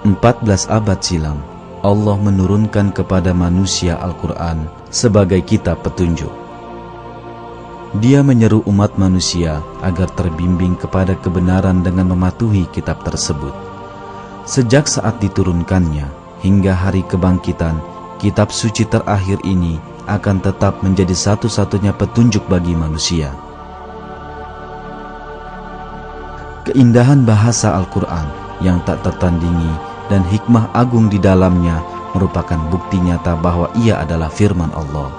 14 abad silam, Allah menurunkan kepada manusia Al-Quran sebagai kitab petunjuk. Dia menyeru umat manusia agar terbimbing kepada kebenaran dengan mematuhi kitab tersebut. Sejak saat diturunkannya hingga hari kebangkitan, kitab suci terakhir ini akan tetap menjadi satu-satunya petunjuk bagi manusia. Keindahan bahasa Al-Quran yang tak tertandingi dan hikmah agung di dalamnya merupakan bukti nyata bahwa ia adalah firman Allah.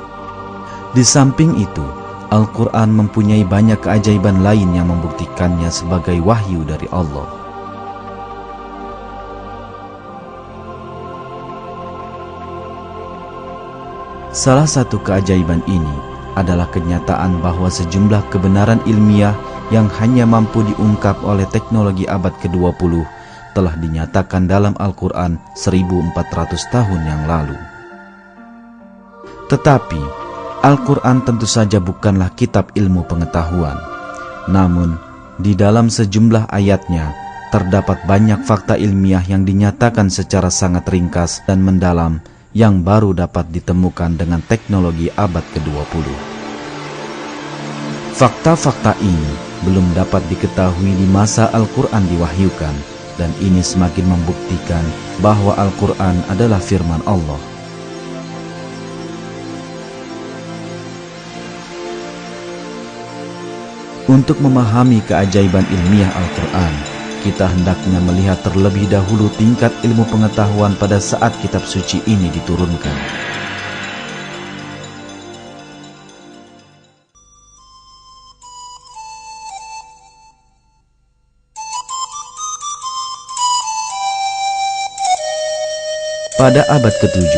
Di samping itu, Al-Quran mempunyai banyak keajaiban lain yang membuktikannya sebagai wahyu dari Allah. Salah satu keajaiban ini adalah kenyataan bahwa sejumlah kebenaran ilmiah yang hanya mampu diungkap oleh teknologi abad ke-20 telah dinyatakan dalam Al-Quran 1400 tahun yang lalu. Tetapi, Al-Quran tentu saja bukanlah kitab ilmu pengetahuan. Namun, di dalam sejumlah ayatnya, terdapat banyak fakta ilmiah yang dinyatakan secara sangat ringkas dan mendalam yang baru dapat ditemukan dengan teknologi abad ke-20. Fakta-fakta ini belum dapat diketahui di masa Al-Quran diwahyukan, dan ini semakin membuktikan bahwa Al-Quran adalah firman Allah. Untuk memahami keajaiban ilmiah Al-Quran, kita hendaknya melihat terlebih dahulu tingkat ilmu pengetahuan pada saat kitab suci ini diturunkan. Pada abad ke-7,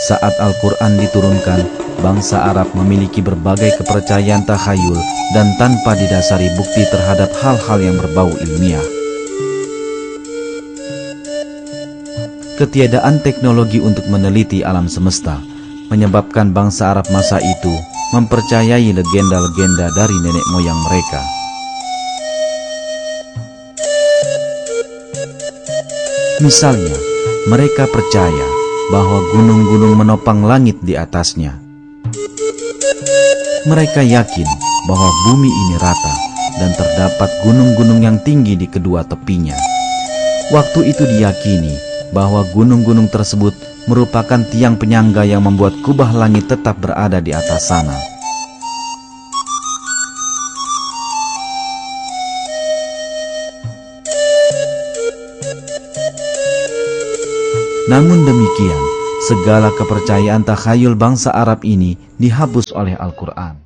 saat Al-Quran diturunkan, bangsa Arab memiliki berbagai kepercayaan takhayul dan tanpa didasari bukti terhadap hal-hal yang berbau ilmiah. Ketiadaan teknologi untuk meneliti alam semesta menyebabkan bangsa Arab masa itu mempercayai legenda-legenda dari nenek moyang mereka. Misalnya, mereka percaya bahwa gunung-gunung menopang langit di atasnya. Mereka yakin bahwa bumi ini rata dan terdapat gunung-gunung yang tinggi di kedua tepinya. Waktu itu diyakini bahwa gunung-gunung tersebut merupakan tiang penyangga yang membuat kubah langit tetap berada di atas sana. Namun demikian, segala kepercayaan takhayul bangsa Arab ini dihapus oleh Al-Quran.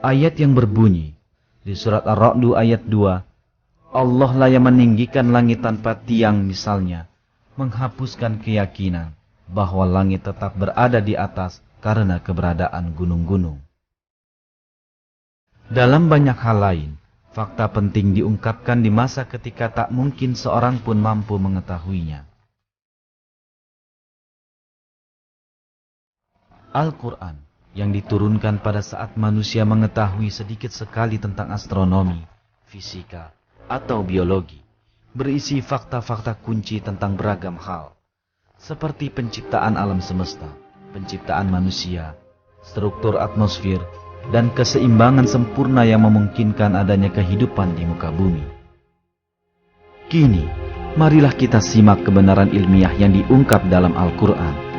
Ayat yang berbunyi di surat Ar-Ra'd ayat 2, Allah lah yang meninggikan langit tanpa tiang misalnya, menghapuskan keyakinan bahwa langit tetap berada di atas karena keberadaan gunung-gunung. Dalam banyak hal lain, fakta penting diungkapkan di masa ketika tak mungkin seorang pun mampu mengetahuinya. Al-Quran yang diturunkan pada saat manusia mengetahui sedikit sekali tentang astronomi, fisika, atau biologi, berisi fakta-fakta kunci tentang beragam hal, seperti penciptaan alam semesta, penciptaan manusia, struktur atmosfer, dan keseimbangan sempurna yang memungkinkan adanya kehidupan di muka bumi. Kini, marilah kita simak kebenaran ilmiah yang diungkap dalam Al-Quran.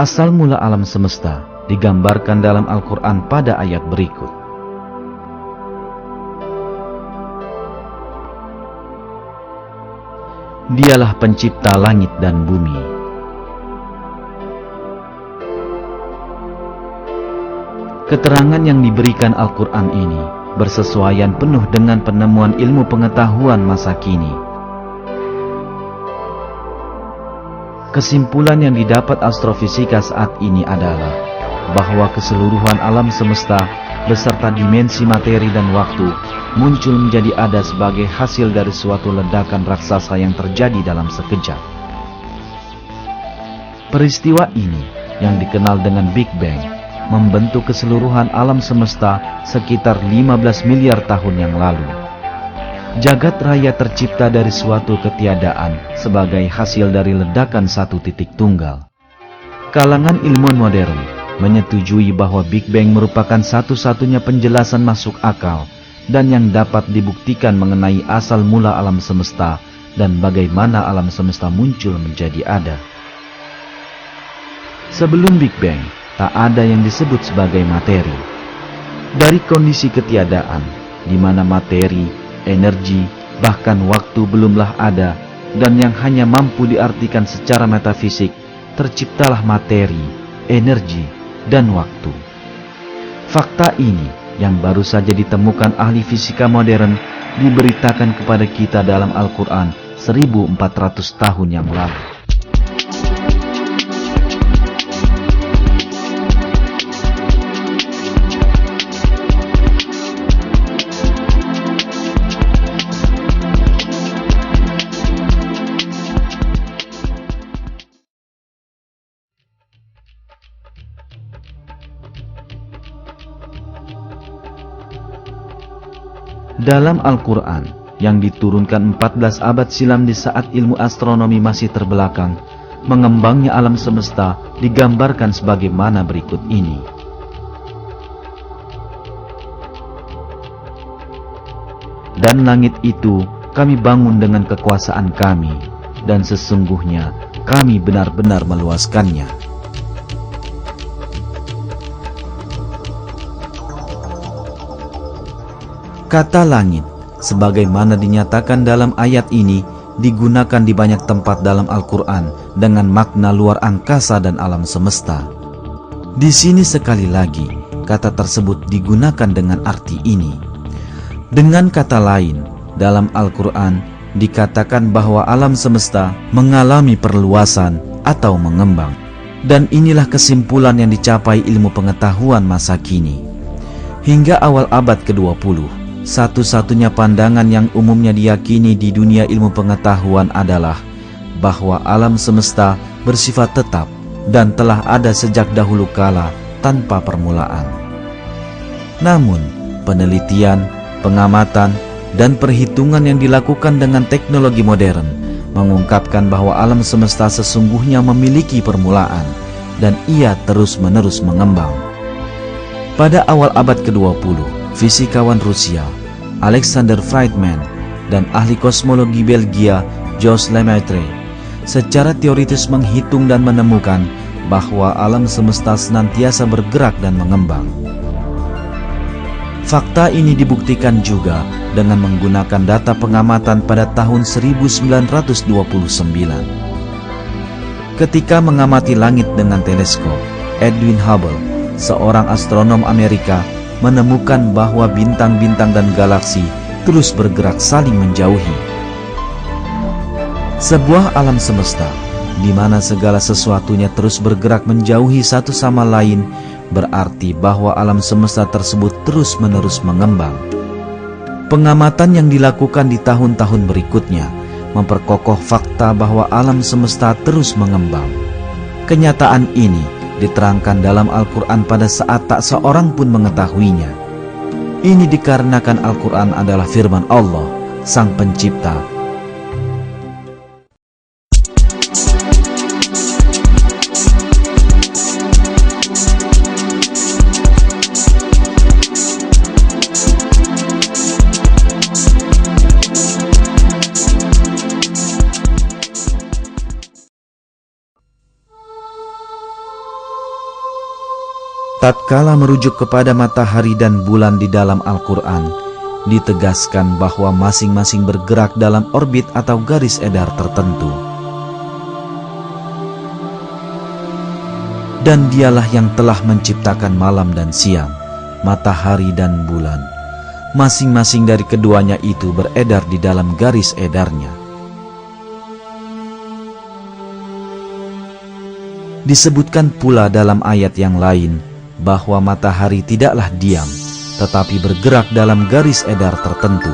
Asal mula alam semesta digambarkan dalam Al-Quran pada ayat berikut. Dialah pencipta langit dan bumi. Keterangan yang diberikan Al-Quran ini bersesuaian penuh dengan penemuan ilmu pengetahuan masa kini. Kesimpulan yang didapat astrofisika saat ini adalah bahwa keseluruhan alam semesta beserta dimensi materi dan waktu muncul menjadi ada sebagai hasil dari suatu ledakan raksasa yang terjadi dalam sekejap. Peristiwa ini yang dikenal dengan Big Bang membentuk keseluruhan alam semesta sekitar 15 miliar tahun yang lalu. Jagat raya tercipta dari suatu ketiadaan sebagai hasil dari ledakan satu titik tunggal. Kalangan ilmuwan modern menyetujui bahwa Big Bang merupakan satu-satunya penjelasan masuk akal dan yang dapat dibuktikan mengenai asal mula alam semesta dan bagaimana alam semesta muncul menjadi ada. Sebelum Big Bang, tak ada yang disebut sebagai materi. Dari kondisi ketiadaan, di mana materi, energi, bahkan waktu belumlah ada, dan yang hanya mampu diartikan secara metafisik, terciptalah materi, energi, dan waktu. Fakta ini yang baru saja ditemukan ahli fisika modern diberitakan kepada kita dalam Al-Quran 1400 tahun yang lalu. Dalam Al-Quran yang diturunkan 14 abad silam di saat ilmu astronomi masih terbelakang, mengembangnya alam semesta digambarkan sebagaimana berikut ini. Dan langit itu kami bangun dengan kekuasaan kami, dan sesungguhnya kami benar-benar meluaskannya. Kata langit, sebagaimana dinyatakan dalam ayat ini, digunakan di banyak tempat dalam Al-Quran dengan makna luar angkasa dan alam semesta. Di sini sekali lagi, kata tersebut digunakan dengan arti ini. Dengan kata lain, dalam Al-Quran dikatakan bahwa alam semesta mengalami perluasan atau mengembang. Dan inilah kesimpulan yang dicapai ilmu pengetahuan masa kini. Hingga awal abad ke-20, satu-satunya pandangan yang umumnya diyakini di dunia ilmu pengetahuan adalah bahwa alam semesta bersifat tetap dan telah ada sejak dahulu kala tanpa permulaan. Namun, penelitian, pengamatan, dan perhitungan yang dilakukan dengan teknologi modern mengungkapkan bahwa alam semesta sesungguhnya memiliki permulaan dan ia terus-menerus mengembang. Pada awal abad ke-20, fisikawan Rusia Alexander Friedman dan ahli kosmologi Belgia Jos Lemaitre secara teoritis menghitung dan menemukan bahwa alam semesta senantiasa bergerak dan mengembang. Fakta ini dibuktikan juga dengan menggunakan data pengamatan pada tahun 1929. Ketika mengamati langit dengan teleskop, Edwin Hubble, seorang astronom Amerika, menemukan bahwa bintang-bintang dan galaksi terus bergerak saling menjauhi. Sebuah alam semesta di mana segala sesuatunya terus bergerak menjauhi satu sama lain berarti bahwa alam semesta tersebut terus-menerus mengembang. Pengamatan yang dilakukan di tahun-tahun berikutnya memperkokoh fakta bahwa alam semesta terus mengembang. Kenyataan ini diterangkan dalam Al-Quran pada saat tak seorang pun mengetahuinya. Ini dikarenakan Al-Quran adalah firman Allah, Sang Pencipta. Tatkala merujuk kepada matahari dan bulan di dalam Al-Quran, ditegaskan bahwa masing-masing bergerak dalam orbit atau garis edar tertentu. Dan dialah yang telah menciptakan malam dan siang, matahari dan bulan. Masing-masing dari keduanya itu beredar di dalam garis edarnya. Disebutkan pula dalam ayat yang lain bahwa matahari tidaklah diam, tetapi bergerak dalam garis edar tertentu.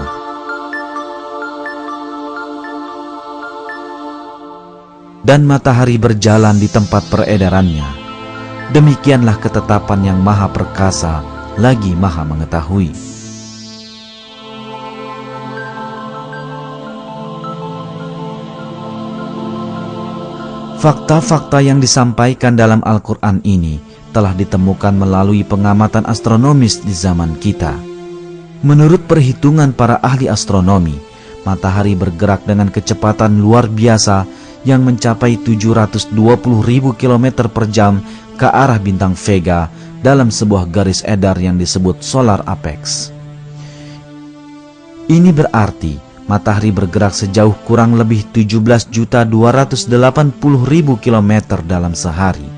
Dan matahari berjalan di tempat peredarannya. Demikianlah ketetapan yang maha perkasa lagi maha mengetahui. Fakta-fakta yang disampaikan dalam Al-Quran ini telah ditemukan melalui pengamatan astronomis di zaman kita. Menurut perhitungan para ahli astronomi, matahari bergerak dengan kecepatan luar biasa yang mencapai 720.000 km per jam ke arah bintang Vega dalam sebuah garis edar yang disebut solar apex. Ini berarti matahari bergerak sejauh kurang lebih 17.280.000 km dalam sehari.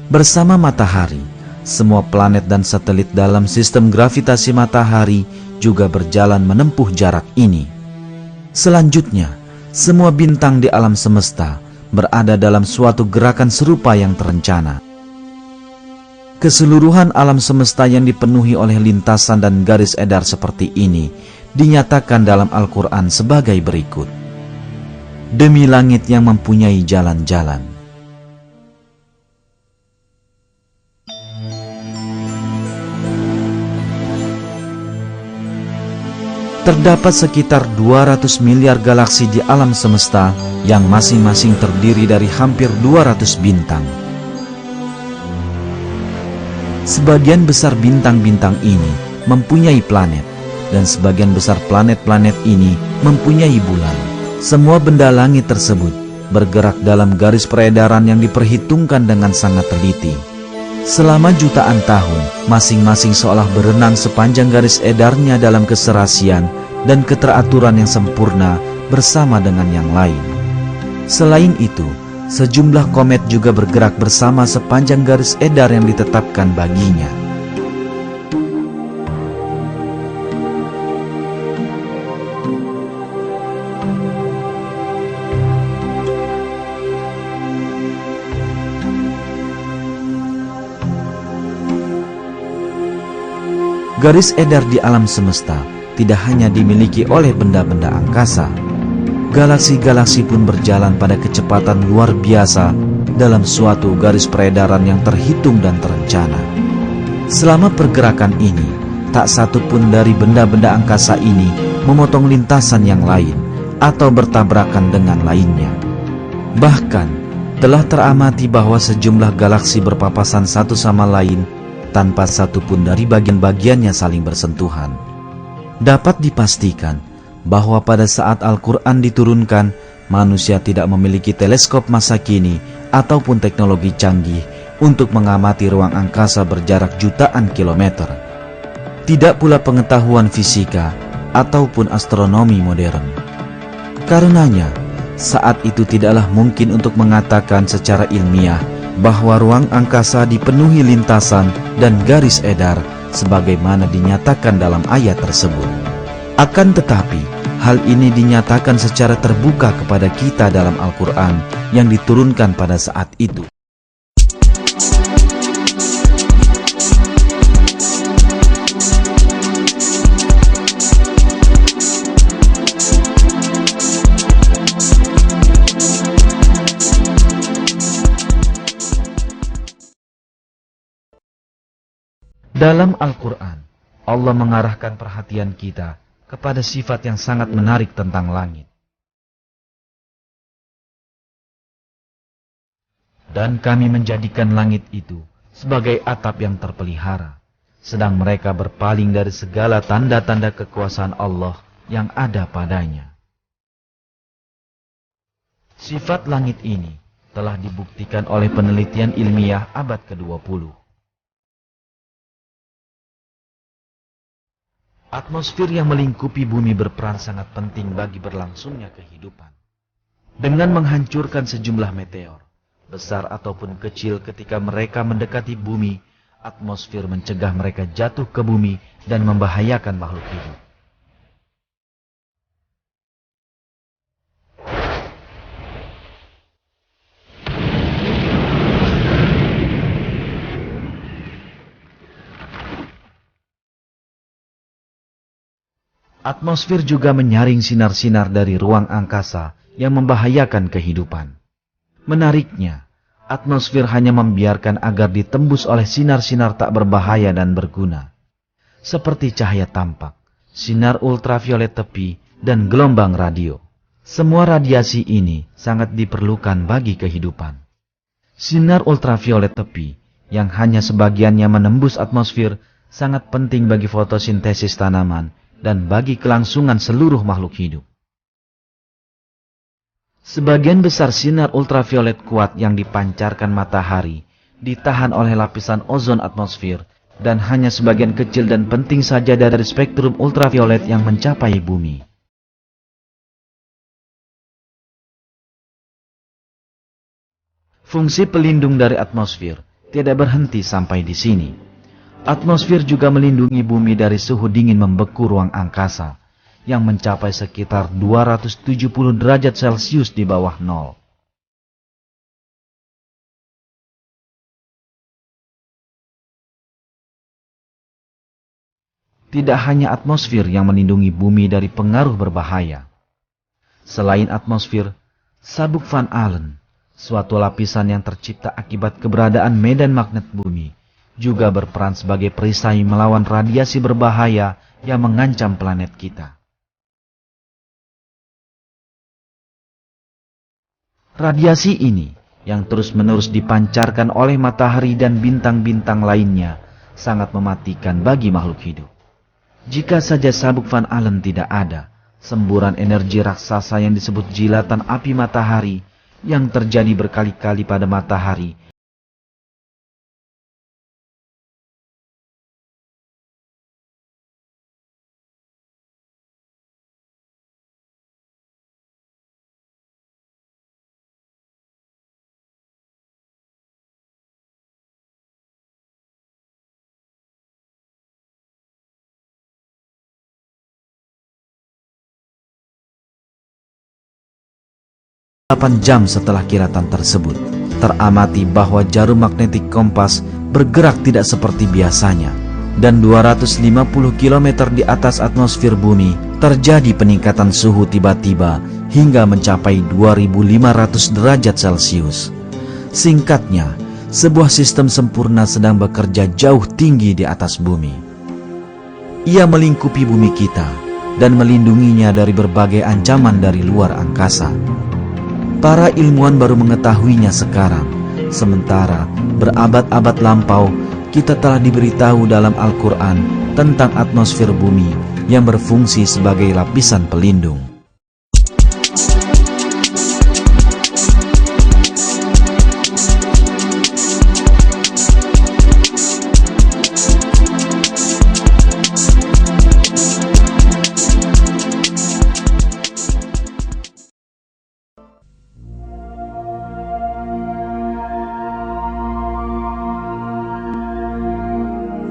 Bersama matahari, semua planet dan satelit dalam sistem gravitasi matahari juga berjalan menempuh jarak ini. Selanjutnya, semua bintang di alam semesta berada dalam suatu gerakan serupa yang terencana. Keseluruhan alam semesta yang dipenuhi oleh lintasan dan garis edar seperti ini dinyatakan dalam Al-Quran sebagai berikut. Demi langit yang mempunyai jalan-jalan. Terdapat sekitar 200 miliar galaksi di alam semesta yang masing-masing terdiri dari hampir 200 bintang. Sebagian besar bintang-bintang ini mempunyai planet, dan sebagian besar planet-planet ini mempunyai bulan. Semua benda langit tersebut bergerak dalam garis peredaran yang diperhitungkan dengan sangat teliti. Selama jutaan tahun, masing-masing seolah berenang sepanjang garis edarnya dalam keserasian dan keteraturan yang sempurna bersama dengan yang lain. Selain itu, sejumlah komet juga bergerak bersama sepanjang garis edar yang ditetapkan baginya. Garis edar di alam semesta tidak hanya dimiliki oleh benda-benda angkasa. Galaksi-galaksi pun berjalan pada kecepatan luar biasa dalam suatu garis peredaran yang terhitung dan terencana. Selama pergerakan ini, tak satu pun dari benda-benda angkasa ini memotong lintasan yang lain atau bertabrakan dengan lainnya. Bahkan, telah teramati bahwa sejumlah galaksi berpapasan satu sama lain tanpa satu pun dari bagian-bagiannya saling bersentuhan. Dapat dipastikan bahwa pada saat Al-Quran diturunkan, manusia tidak memiliki teleskop masa kini ataupun teknologi canggih untuk mengamati ruang angkasa berjarak jutaan kilometer. Tidak pula pengetahuan fisika ataupun astronomi modern. Karenanya, saat itu tidaklah mungkin untuk mengatakan secara ilmiah bahwa ruang angkasa dipenuhi lintasan dan garis edar sebagaimana dinyatakan dalam ayat tersebut. Akan tetapi, hal ini dinyatakan secara terbuka kepada kita dalam Al-Quran yang diturunkan pada saat itu. Dalam Al-Quran, Allah mengarahkan perhatian kita kepada sifat yang sangat menarik tentang langit. Dan kami menjadikan langit itu sebagai atap yang terpelihara, sedang mereka berpaling dari segala tanda-tanda kekuasaan Allah yang ada padanya. Sifat langit ini telah dibuktikan oleh penelitian ilmiah abad ke-20. Atmosfer yang melingkupi bumi berperan sangat penting bagi berlangsungnya kehidupan. Dengan menghancurkan sejumlah meteor, besar ataupun kecil ketika mereka mendekati bumi, atmosfer mencegah mereka jatuh ke bumi dan membahayakan makhluk hidup. Atmosfer juga menyaring sinar-sinar dari ruang angkasa yang membahayakan kehidupan. Menariknya, atmosfer hanya membiarkan agar ditembus oleh sinar-sinar tak berbahaya dan berguna, seperti cahaya tampak, sinar ultraviolet tepi, dan gelombang radio. Semua radiasi ini sangat diperlukan bagi kehidupan. Sinar ultraviolet tepi, yang hanya sebagiannya menembus atmosfer, sangat penting bagi fotosintesis tanaman dan bagi kelangsungan seluruh makhluk hidup. Sebagian besar sinar ultraviolet kuat yang dipancarkan matahari ditahan oleh lapisan ozon atmosfer, dan hanya sebagian kecil dan penting saja dari spektrum ultraviolet yang mencapai bumi. Fungsi pelindung dari atmosfer tidak berhenti sampai di sini. Atmosfer juga melindungi bumi dari suhu dingin membeku ruang angkasa yang mencapai sekitar 270 derajat Celcius di bawah nol. Tidak hanya atmosfer yang melindungi bumi dari pengaruh berbahaya. Selain atmosfer, sabuk Van Allen, suatu lapisan yang tercipta akibat keberadaan medan magnet bumi, juga berperan sebagai perisai melawan radiasi berbahaya yang mengancam planet kita. Radiasi ini yang terus-menerus dipancarkan oleh matahari dan bintang-bintang lainnya sangat mematikan bagi makhluk hidup. Jika saja sabuk Van Allen tidak ada, semburan energi raksasa yang disebut jilatan api matahari yang terjadi berkali-kali pada matahari jam setelah kiratan tersebut, teramati bahwa jarum magnetik kompas bergerak tidak seperti biasanya, dan 250 km di atas atmosfer bumi terjadi peningkatan suhu tiba-tiba hingga mencapai 2500 derajat Celcius. Singkatnya, sebuah sistem sempurna sedang bekerja jauh tinggi di atas bumi. Ia melingkupi bumi kita dan melindunginya dari berbagai ancaman dari luar angkasa. Para ilmuwan baru mengetahuinya sekarang, sementara berabad-abad lampau kita telah diberitahu dalam Al-Quran tentang atmosfer bumi yang berfungsi sebagai lapisan pelindung.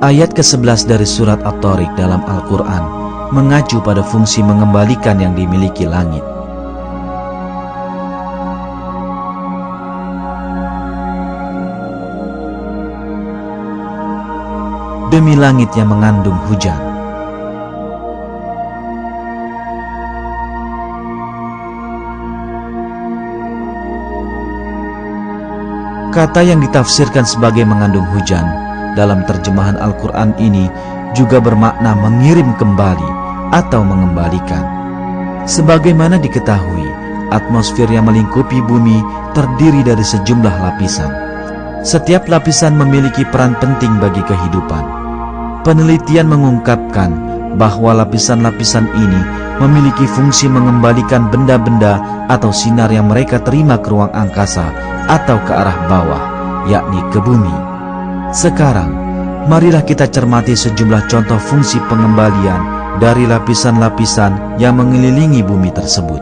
Ayat ke-11 dari surat At-Tariq dalam Al-Quran mengacu pada fungsi mengembalikan yang dimiliki langit. Demi langit yang mengandung hujan. Kata yang ditafsirkan sebagai mengandung hujan dalam terjemahan Al-Quran ini juga bermakna mengirim kembali atau mengembalikan. Sebagaimana diketahui, atmosfer yang melingkupi bumi terdiri dari sejumlah lapisan. Setiap lapisan memiliki peran penting bagi kehidupan. Penelitian mengungkapkan bahwa lapisan-lapisan ini memiliki fungsi mengembalikan benda-benda atau sinar yang mereka terima ke ruang angkasa atau ke arah bawah, yakni ke bumi. Sekarang, marilah kita cermati sejumlah contoh fungsi pengembalian dari lapisan-lapisan yang mengelilingi bumi tersebut.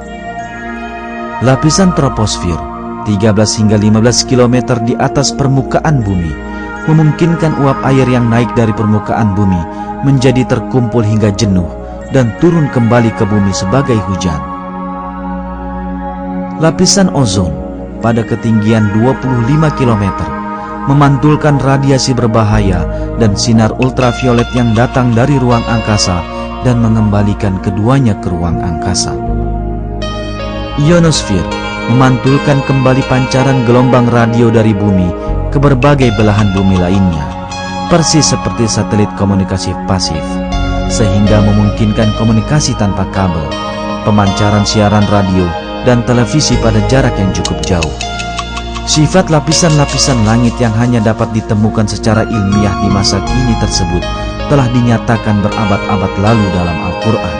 Lapisan troposfer, 13 hingga 15 km di atas permukaan bumi, memungkinkan uap air yang naik dari permukaan bumi menjadi terkumpul hingga jenuh dan turun kembali ke bumi sebagai hujan. Lapisan ozon, pada ketinggian 25 km, memantulkan radiasi berbahaya dan sinar ultraviolet yang datang dari ruang angkasa dan mengembalikan keduanya ke ruang angkasa. Ionosfer memantulkan kembali pancaran gelombang radio dari bumi ke berbagai belahan bumi lainnya, persis seperti satelit komunikasi pasif, sehingga memungkinkan komunikasi tanpa kabel, pemancaran siaran radio, dan televisi pada jarak yang cukup jauh. Sifat lapisan-lapisan langit yang hanya dapat ditemukan secara ilmiah di masa kini tersebut telah dinyatakan berabad-abad lalu dalam Al-Quran.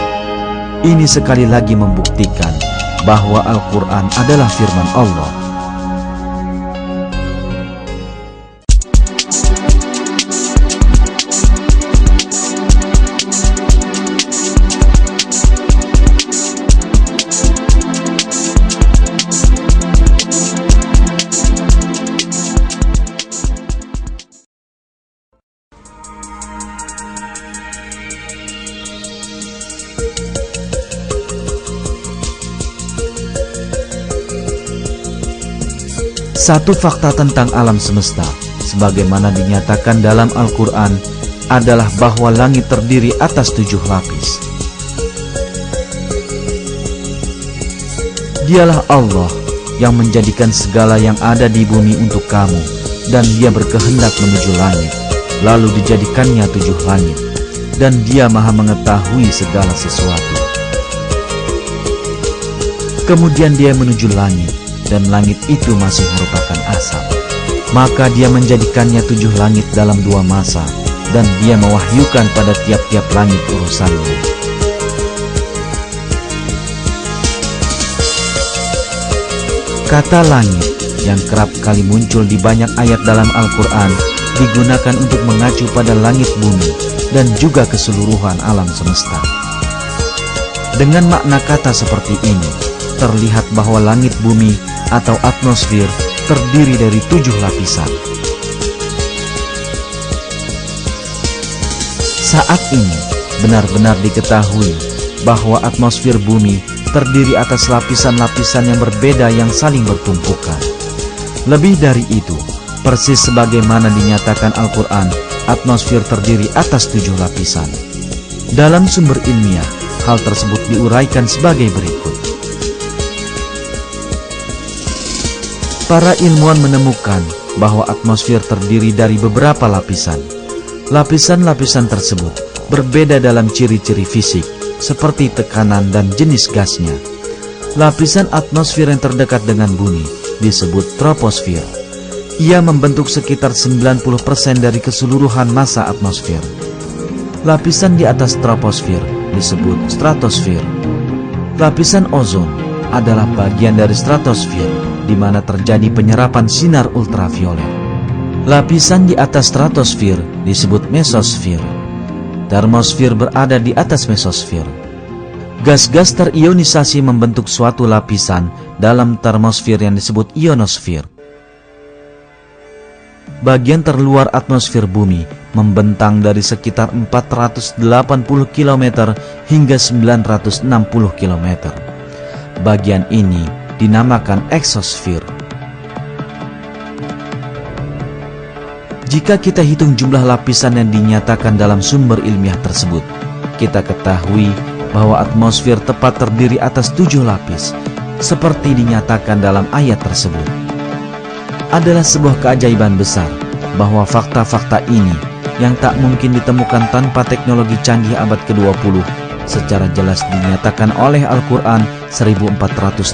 Ini sekali lagi membuktikan bahwa Al-Quran adalah firman Allah. Satu fakta tentang alam semesta, sebagaimana dinyatakan dalam Al-Quran, adalah bahwa langit terdiri atas 7 lapis. Dialah Allah yang menjadikan segala yang ada di bumi untuk kamu, dan Dia berkehendak menuju langit, lalu dijadikannya 7 langit, dan Dia maha mengetahui segala sesuatu. Kemudian Dia menuju langit, dan langit itu masih merupakan asap. Maka Dia menjadikannya 7 langit dalam 2 masa, dan Dia mewahyukan pada tiap-tiap langit urusannya. Kata langit yang kerap kali muncul di banyak ayat dalam Al-Quran digunakan untuk mengacu pada langit bumi dan juga keseluruhan alam semesta. Dengan makna kata seperti ini, terlihat bahwa langit bumi atau atmosfer terdiri dari 7 lapisan. Saat ini benar-benar diketahui bahwa atmosfer bumi terdiri atas lapisan-lapisan yang berbeda yang saling bertumpukan. Lebih dari itu, persis sebagaimana dinyatakan Al-Quran, atmosfer terdiri atas 7 lapisan. Dalam sumber ilmiah, hal tersebut diuraikan sebagai berikut. Para ilmuwan menemukan bahwa atmosfer terdiri dari beberapa lapisan. Lapisan-lapisan tersebut berbeda dalam ciri-ciri fisik, seperti tekanan dan jenis gasnya. Lapisan atmosfer yang terdekat dengan bumi disebut troposfer. Ia membentuk sekitar 90% dari keseluruhan massa atmosfer. Lapisan di atas troposfer disebut stratosfer. Lapisan ozon adalah bagian dari stratosfer, di mana terjadi penyerapan sinar ultraviolet. Lapisan di atas stratosfer disebut mesosfer. Termosfer berada di atas mesosfer. Gas-gas terionisasi membentuk suatu lapisan dalam termosfer yang disebut ionosfer. Bagian terluar atmosfer bumi membentang dari sekitar 480 km hingga 960 km. Bagian ini dinamakan eksosfer. Jika kita hitung jumlah lapisan yang dinyatakan dalam sumber ilmiah tersebut, kita ketahui bahwa atmosfer tepat terdiri atas 7 lapis, seperti dinyatakan dalam ayat tersebut. Adalah sebuah keajaiban besar bahwa fakta-fakta ini yang tak mungkin ditemukan tanpa teknologi canggih abad ke-20 secara jelas dinyatakan oleh Al-Quran 1400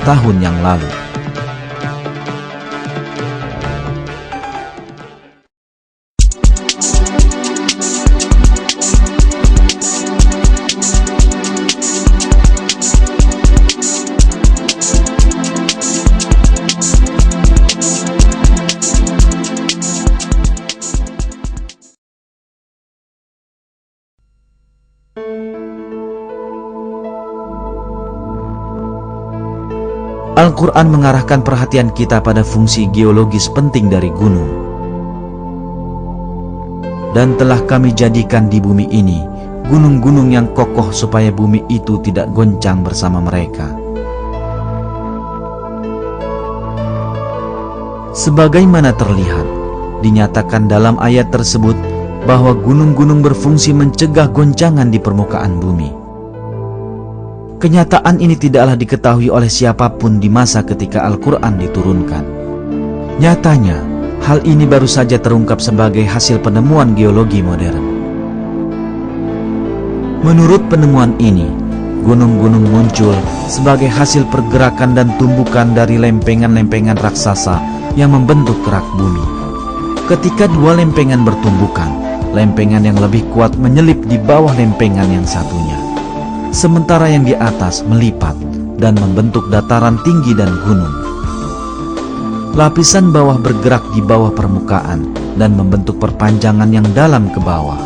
tahun yang lalu. Al-Quran mengarahkan perhatian kita pada fungsi geologis penting dari gunung. Dan telah kami jadikan di bumi ini gunung-gunung yang kokoh supaya bumi itu tidak goncang bersama mereka. Sebagaimana terlihat, dinyatakan dalam ayat tersebut bahwa gunung-gunung berfungsi mencegah goncangan di permukaan bumi. Kenyataan ini tidaklah diketahui oleh siapapun di masa ketika Al-Quran diturunkan. Nyatanya, hal ini baru saja terungkap sebagai hasil penemuan geologi modern. Menurut penemuan ini, gunung-gunung muncul sebagai hasil pergerakan dan tumbukan dari lempengan-lempengan raksasa yang membentuk kerak bumi. Ketika dua lempengan bertumbukan, lempengan yang lebih kuat menyelip di bawah lempengan yang satunya, sementara yang di atas melipat dan membentuk dataran tinggi dan gunung. Lapisan bawah bergerak di bawah permukaan dan membentuk perpanjangan yang dalam ke bawah.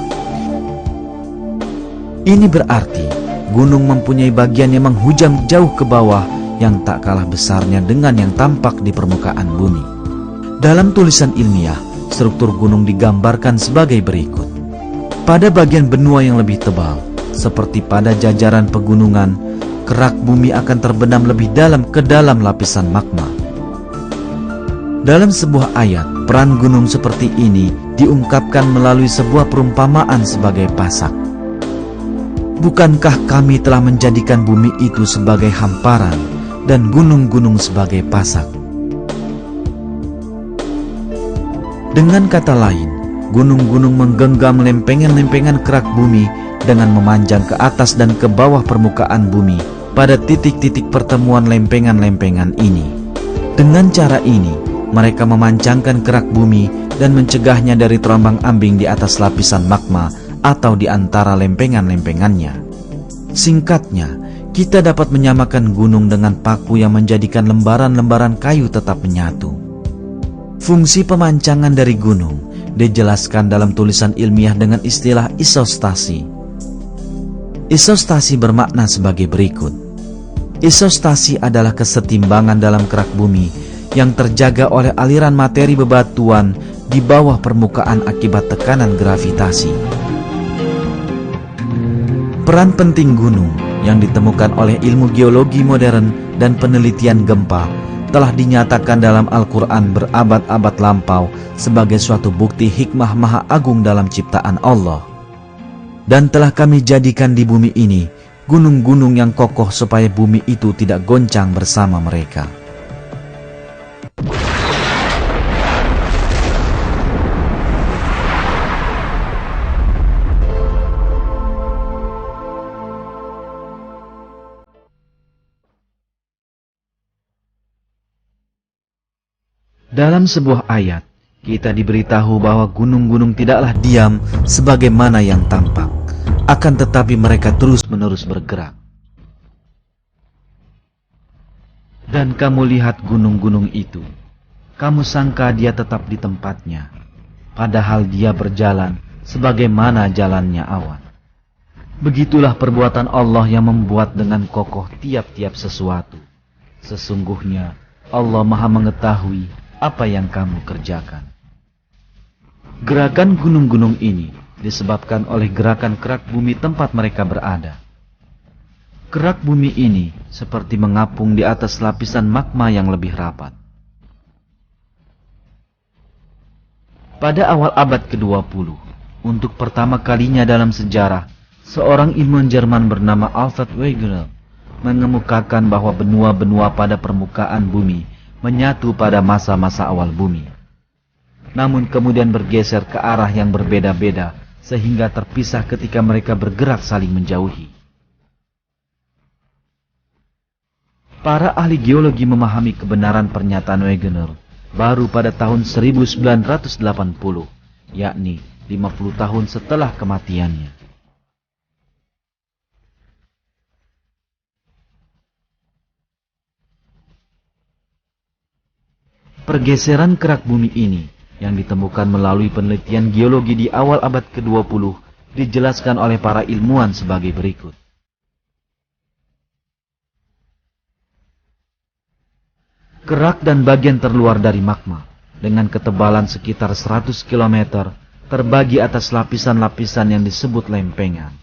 Ini berarti gunung mempunyai bagian yang menghujam jauh ke bawah yang tak kalah besarnya dengan yang tampak di permukaan bumi. Dalam tulisan ilmiah, struktur gunung digambarkan sebagai berikut. Pada bagian benua yang lebih tebal, seperti pada jajaran pegunungan, kerak bumi akan terbenam lebih dalam ke dalam lapisan magma. Dalam sebuah ayat, peran gunung seperti ini diungkapkan melalui sebuah perumpamaan sebagai pasak. Bukankah kami telah menjadikan bumi itu sebagai hamparan dan gunung-gunung sebagai pasak? Dengan kata lain, gunung-gunung menggenggam lempengan-lempengan kerak bumi dengan memanjang ke atas dan ke bawah permukaan bumi pada titik-titik pertemuan lempengan-lempengan ini. Dengan cara ini, mereka memancangkan kerak bumi dan mencegahnya dari terombang-ambing di atas lapisan magma atau di antara lempengan-lempengannya. Singkatnya, kita dapat menyamakan gunung dengan paku yang menjadikan lembaran-lembaran kayu tetap menyatu. Fungsi pemancangan dari gunung dijelaskan dalam tulisan ilmiah dengan istilah isostasi. Isostasi bermakna sebagai berikut. Isostasi adalah kesetimbangan dalam kerak bumi yang terjaga oleh aliran materi bebatuan di bawah permukaan akibat tekanan gravitasi. Peran penting gunung yang ditemukan oleh ilmu geologi modern dan penelitian gempa telah dinyatakan dalam Al-Quran berabad-abad lampau sebagai suatu bukti hikmah maha agung dalam ciptaan Allah. Dan telah kami jadikan di bumi ini gunung-gunung yang kokoh supaya bumi itu tidak goncang bersama mereka. Dalam sebuah ayat, kita diberitahu bahwa gunung-gunung tidaklah diam sebagaimana yang tampak, akan tetapi mereka terus-menerus bergerak. Dan kamu lihat gunung-gunung itu, kamu sangka dia tetap di tempatnya, padahal dia berjalan sebagaimana jalannya awan. Begitulah perbuatan Allah yang membuat dengan kokoh tiap-tiap sesuatu. Sesungguhnya Allah Maha mengetahui apa yang kamu kerjakan. Gerakan gunung-gunung ini disebabkan oleh gerakan kerak bumi tempat mereka berada. Kerak bumi ini seperti mengapung di atas lapisan magma yang lebih rapat. Pada awal abad ke-20, untuk pertama kalinya dalam sejarah, seorang ilmuwan Jerman bernama Alfred Wegener mengemukakan bahwa benua-benua pada permukaan bumi menyatu pada masa-masa awal bumi, namun kemudian bergeser ke arah yang berbeda-beda sehingga terpisah ketika mereka bergerak saling menjauhi. Para ahli geologi memahami kebenaran pernyataan Wegener baru pada tahun 1980, yakni 50 tahun setelah kematiannya. Pergeseran kerak bumi ini yang ditemukan melalui penelitian geologi di awal abad ke-20 dijelaskan oleh para ilmuwan sebagai berikut. Kerak dan bagian terluar dari magma dengan ketebalan sekitar 100 km terbagi atas lapisan-lapisan yang disebut lempengan.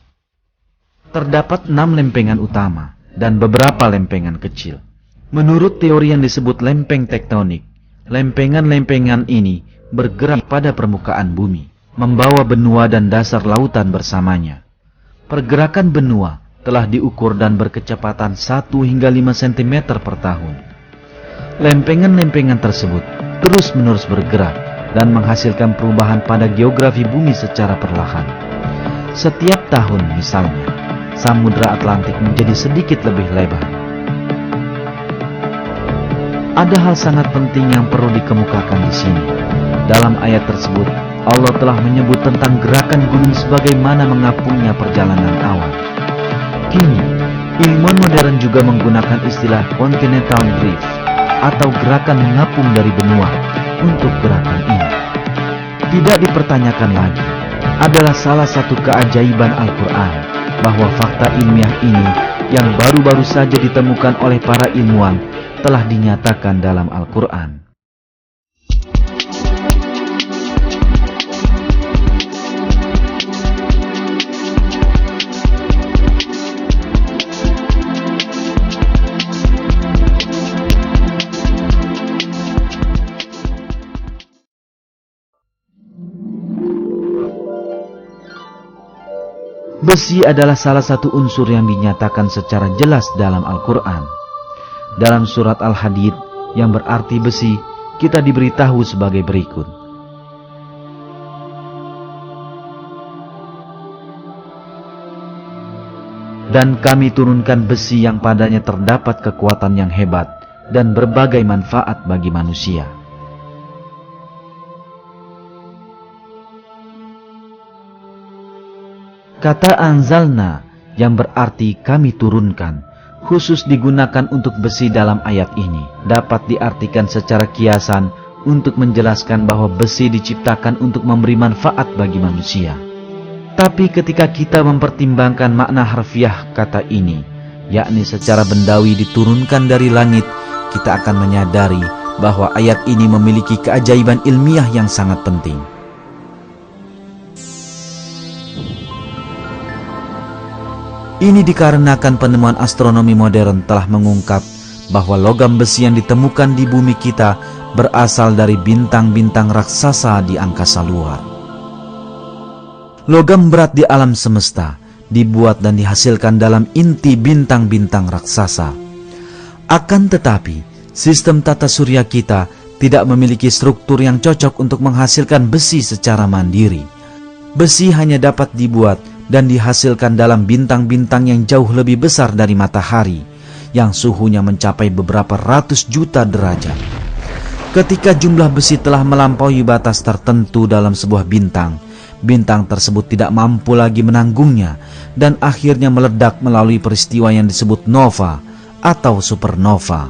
Terdapat 6 lempengan utama dan beberapa lempengan kecil. Menurut teori yang disebut lempeng tektonik, lempengan-lempengan ini bergerak pada permukaan bumi, membawa benua dan dasar lautan bersamanya. Pergerakan benua telah diukur dan berkecepatan 1 hingga 5 cm per tahun. Lempengan-lempengan tersebut terus-menerus bergerak dan menghasilkan perubahan pada geografi bumi secara perlahan. Setiap tahun misalnya, Samudra Atlantik menjadi sedikit lebih lebar. Ada hal sangat penting yang perlu dikemukakan di sini. Dalam ayat tersebut, Allah telah menyebut tentang gerakan gunung sebagaimana mengapungnya perjalanan awan. Kini, ilmuwan modern juga menggunakan istilah continental drift atau gerakan mengapung dari benua untuk gerakan ini. Tidak dipertanyakan lagi, adalah salah satu keajaiban Al-Quran bahwa fakta ilmiah ini yang baru-baru saja ditemukan oleh para ilmuwan telah dinyatakan dalam Al-Quran. Besi adalah salah satu unsur yang dinyatakan secara jelas dalam Al-Quran. Dalam surat Al-Hadid yang berarti besi, kita diberitahu sebagai berikut. Dan kami turunkan besi yang padanya terdapat kekuatan yang hebat dan berbagai manfaat bagi manusia. Kata anzalna yang berarti kami turunkan khusus digunakan untuk besi dalam ayat ini dapat diartikan secara kiasan untuk menjelaskan bahwa besi diciptakan untuk memberi manfaat bagi manusia. Tapi ketika kita mempertimbangkan makna harfiah kata ini, yakni secara bendawi diturunkan dari langit, kita akan menyadari bahwa ayat ini memiliki keajaiban ilmiah yang sangat penting. Ini dikarenakan penemuan astronomi modern telah mengungkap bahwa logam besi yang ditemukan di bumi kita berasal dari bintang-bintang raksasa di angkasa luar. Logam berat di alam semesta dibuat dan dihasilkan dalam inti bintang-bintang raksasa. Akan tetapi, sistem tata surya kita tidak memiliki struktur yang cocok untuk menghasilkan besi secara mandiri. Besi hanya dapat dibuat dan dihasilkan dalam bintang-bintang yang jauh lebih besar dari matahari, yang suhunya mencapai beberapa ratus juta derajat. Ketika jumlah besi telah melampaui batas tertentu dalam sebuah bintang, bintang tersebut tidak mampu lagi menanggungnya, dan akhirnya meledak melalui peristiwa yang disebut nova atau supernova.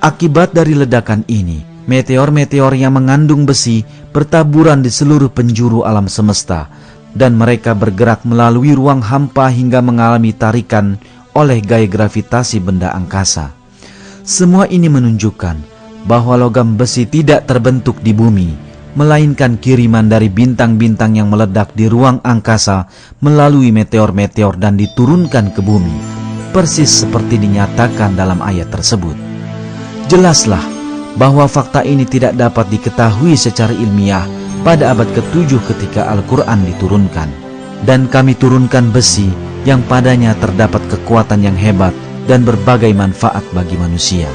Akibat dari ledakan ini, meteor-meteor yang mengandung besi bertaburan di seluruh penjuru alam semesta, dan mereka bergerak melalui ruang hampa hingga mengalami tarikan oleh gaya gravitasi benda angkasa. Semua ini menunjukkan bahwa logam besi tidak terbentuk di bumi, melainkan kiriman dari bintang-bintang yang meledak di ruang angkasa melalui meteor-meteor dan diturunkan ke bumi, persis seperti dinyatakan dalam ayat tersebut. Jelaslah bahwa fakta ini tidak dapat diketahui secara ilmiah pada abad ke-7 ketika Al-Quran diturunkan. Dan kami turunkan besi yang padanya terdapat kekuatan yang hebat dan berbagai manfaat bagi manusia.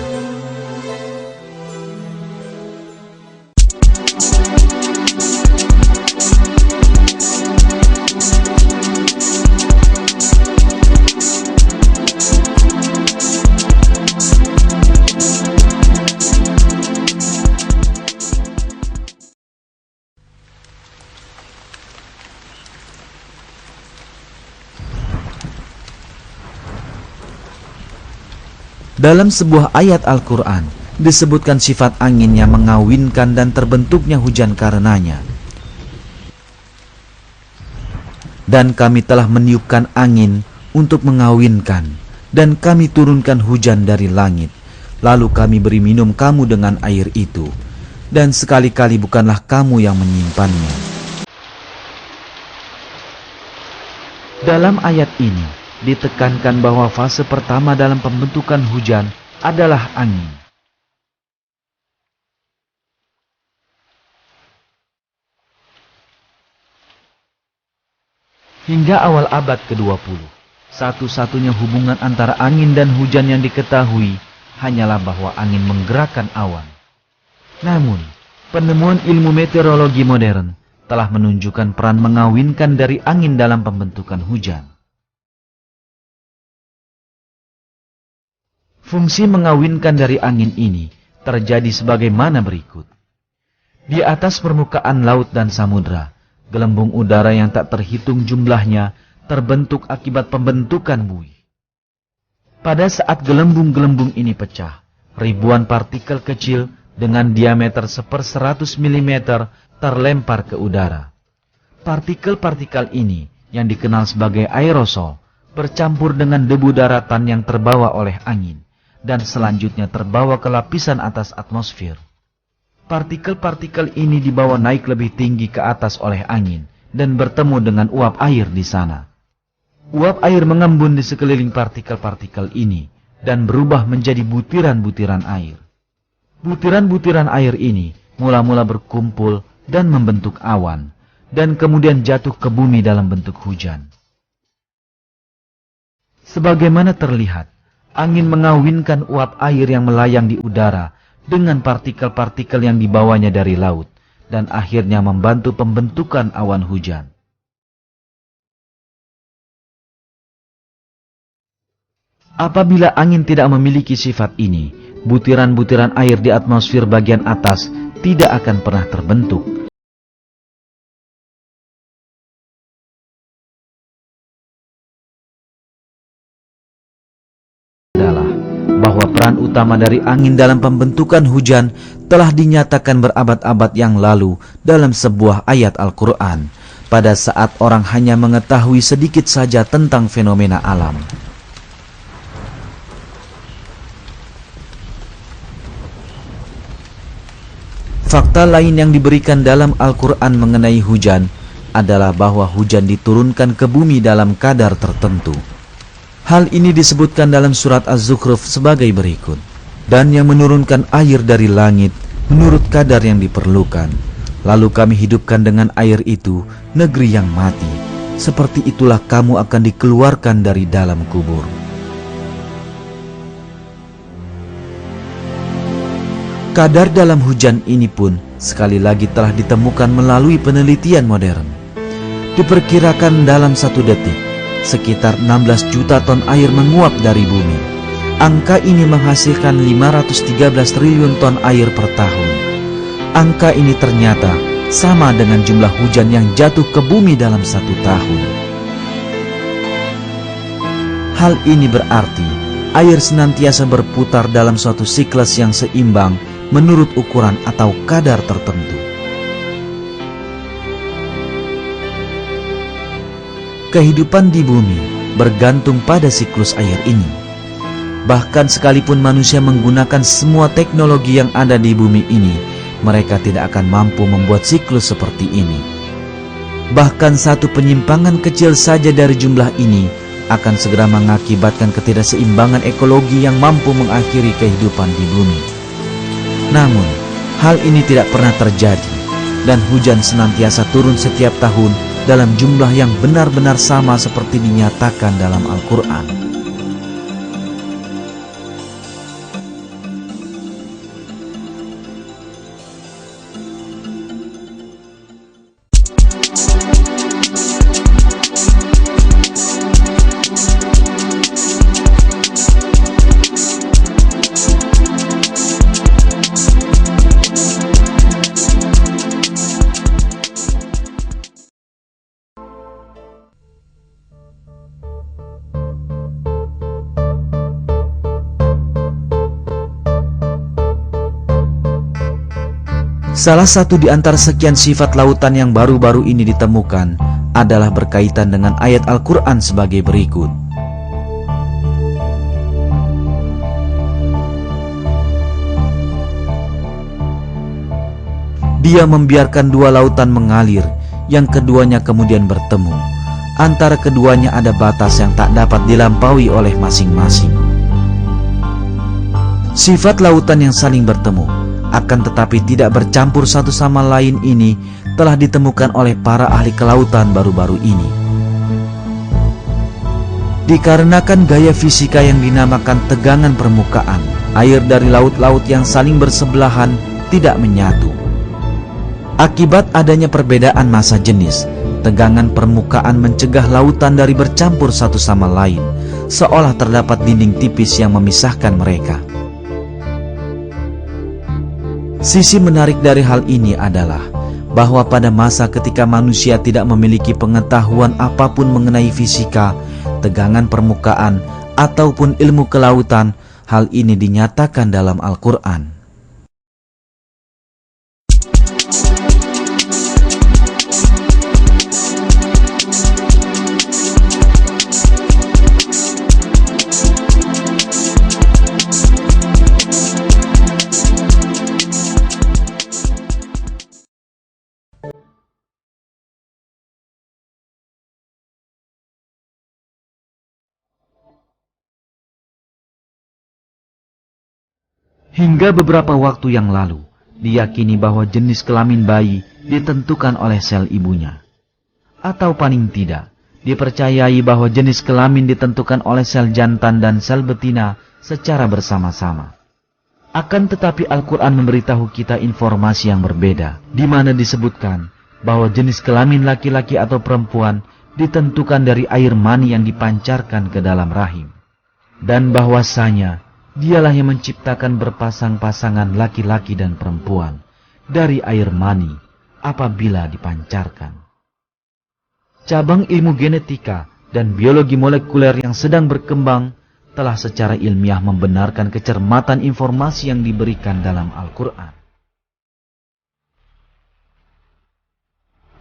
Dalam sebuah ayat Al-Quran disebutkan sifat angin yang mengawinkan dan terbentuknya hujan karenanya. Dan kami telah meniupkan angin untuk mengawinkan, dan kami turunkan hujan dari langit, lalu kami beri minum kamu dengan air itu, dan sekali-kali bukanlah kamu yang menyimpannya. Dalam ayat ini ditekankan bahwa fase pertama dalam pembentukan hujan adalah angin. Hingga awal abad ke-20, Satu-satunya hubungan antara angin dan hujan yang diketahui hanyalah bahwa angin menggerakkan awan. Namun, penemuan ilmu meteorologi modern telah menunjukkan peran mengawinkan dari angin dalam pembentukan hujan. Fungsi mengawinkan dari angin ini terjadi sebagaimana berikut. Di atas permukaan laut dan samudra, gelembung udara yang tak terhitung jumlahnya terbentuk akibat pembentukan buih. Pada saat gelembung-gelembung ini pecah, ribuan partikel kecil dengan diameter 1/100 mm terlempar ke udara. Partikel-partikel ini yang dikenal sebagai aerosol bercampur dengan debu daratan yang terbawa oleh angin dan selanjutnya terbawa ke lapisan atas atmosfer. Partikel-partikel ini dibawa naik lebih tinggi ke atas oleh angin dan bertemu dengan uap air di sana. Uap air mengembun di sekeliling partikel-partikel ini dan berubah menjadi butiran-butiran air. Butiran-butiran air ini mula-mula berkumpul dan membentuk awan, dan kemudian jatuh ke bumi dalam bentuk hujan. Sebagaimana terlihat, angin mengawinkan uap air yang melayang di udara dengan partikel-partikel yang dibawanya dari laut, dan akhirnya membantu pembentukan awan hujan. Apabila angin tidak memiliki sifat ini, butiran-butiran air di atmosfer bagian atas tidak akan pernah terbentuk. Adalah bahwa peran utama dari angin dalam pembentukan hujan telah dinyatakan berabad-abad yang lalu dalam sebuah ayat Al-Quran, pada saat orang hanya mengetahui sedikit saja tentang fenomena alam. Fakta lain yang diberikan dalam Al-Quran mengenai hujan adalah bahwa hujan diturunkan ke bumi dalam kadar tertentu. Hal ini disebutkan dalam surat Az-Zukhruf sebagai berikut. Dan yang menurunkan air dari langit menurut kadar yang diperlukan. Lalu kami hidupkan dengan air itu negeri yang mati. Seperti itulah kamu akan dikeluarkan dari dalam kubur. Kadar dalam hujan ini pun sekali lagi telah ditemukan melalui penelitian modern. Diperkirakan dalam 1 detik, sekitar 16 juta ton air menguap dari bumi. Angka ini menghasilkan 513 triliun ton air per tahun. Angka ini ternyata sama dengan jumlah hujan yang jatuh ke bumi dalam 1 tahun. Hal ini berarti air senantiasa berputar dalam suatu siklus yang seimbang menurut ukuran atau kadar tertentu. Kehidupan di bumi bergantung pada siklus air ini. Bahkan sekalipun manusia menggunakan semua teknologi yang ada di bumi ini, mereka tidak akan mampu membuat siklus seperti ini. Bahkan satu penyimpangan kecil saja dari jumlah ini akan segera mengakibatkan ketidakseimbangan ekologi yang mampu mengakhiri kehidupan di bumi. Namun, hal ini tidak pernah terjadi, dan hujan senantiasa turun setiap tahun dalam jumlah yang benar-benar sama seperti dinyatakan dalam Al-Quran. Salah satu di antara sekian sifat lautan yang baru-baru ini ditemukan adalah berkaitan dengan ayat Al-Quran sebagai berikut. Dia membiarkan 2 lautan mengalir, yang keduanya kemudian bertemu. Antara keduanya ada batas yang tak dapat dilampaui oleh masing-masing. Sifat lautan yang saling bertemu akan tetapi tidak bercampur satu sama lain ini telah ditemukan oleh para ahli kelautan baru-baru ini. Dikarenakan gaya fisika yang dinamakan tegangan permukaan, air dari laut-laut yang saling bersebelahan tidak menyatu. Akibat adanya perbedaan massa jenis, tegangan permukaan mencegah lautan dari bercampur satu sama lain, seolah terdapat dinding tipis yang memisahkan mereka. Sisi menarik dari hal ini adalah bahwa pada masa ketika manusia tidak memiliki pengetahuan apapun mengenai fisika, tegangan permukaan, ataupun ilmu kelautan, hal ini dinyatakan dalam Al-Quran. Hingga beberapa waktu yang lalu, diyakini bahwa jenis kelamin bayi ditentukan oleh sel ibunya. Atau paling tidak, dipercayai bahwa jenis kelamin ditentukan oleh sel jantan dan sel betina secara bersama-sama. Akan tetapi Al-Quran memberitahu kita informasi yang berbeda, di mana disebutkan bahwa jenis kelamin laki-laki atau perempuan ditentukan dari air mani yang dipancarkan ke dalam rahim. Dan bahwasanya Dialah yang menciptakan berpasang-pasangan laki-laki dan perempuan dari air mani apabila dipancarkan. Cabang ilmu genetika dan biologi molekuler yang sedang berkembang telah secara ilmiah membenarkan kecermatan informasi yang diberikan dalam Al-Quran.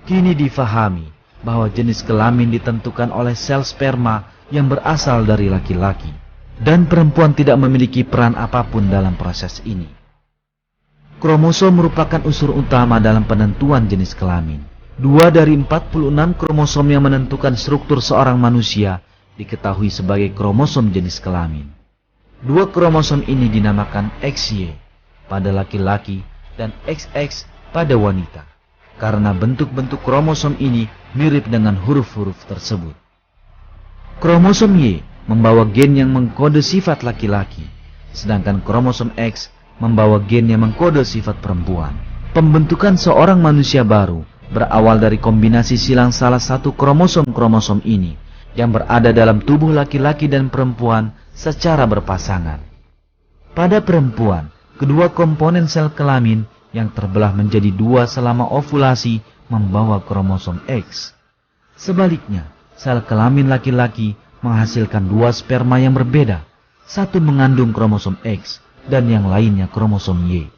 Kini difahami bahwa jenis kelamin ditentukan oleh sel sperma yang berasal dari laki-laki. Dan perempuan tidak memiliki peran apapun dalam proses ini. Kromosom merupakan unsur utama dalam penentuan jenis kelamin. 2 dari 46 kromosom yang menentukan struktur seorang manusia diketahui sebagai kromosom jenis kelamin. 2 kromosom ini dinamakan XY pada laki-laki dan XX pada wanita, karena bentuk-bentuk kromosom ini mirip dengan huruf-huruf tersebut. Kromosom Y membawa gen yang mengkode sifat laki-laki, sedangkan kromosom X membawa gen yang mengkode sifat perempuan. Pembentukan seorang manusia baru berawal dari kombinasi silang salah satu kromosom-kromosom ini yang berada dalam tubuh laki-laki dan perempuan secara berpasangan. Pada perempuan, kedua komponen sel kelamin yang terbelah menjadi 2 selama ovulasi membawa kromosom X. Sebaliknya, sel kelamin laki-laki menghasilkan 2 sperma yang berbeda, satu mengandung kromosom X dan yang lainnya kromosom Y.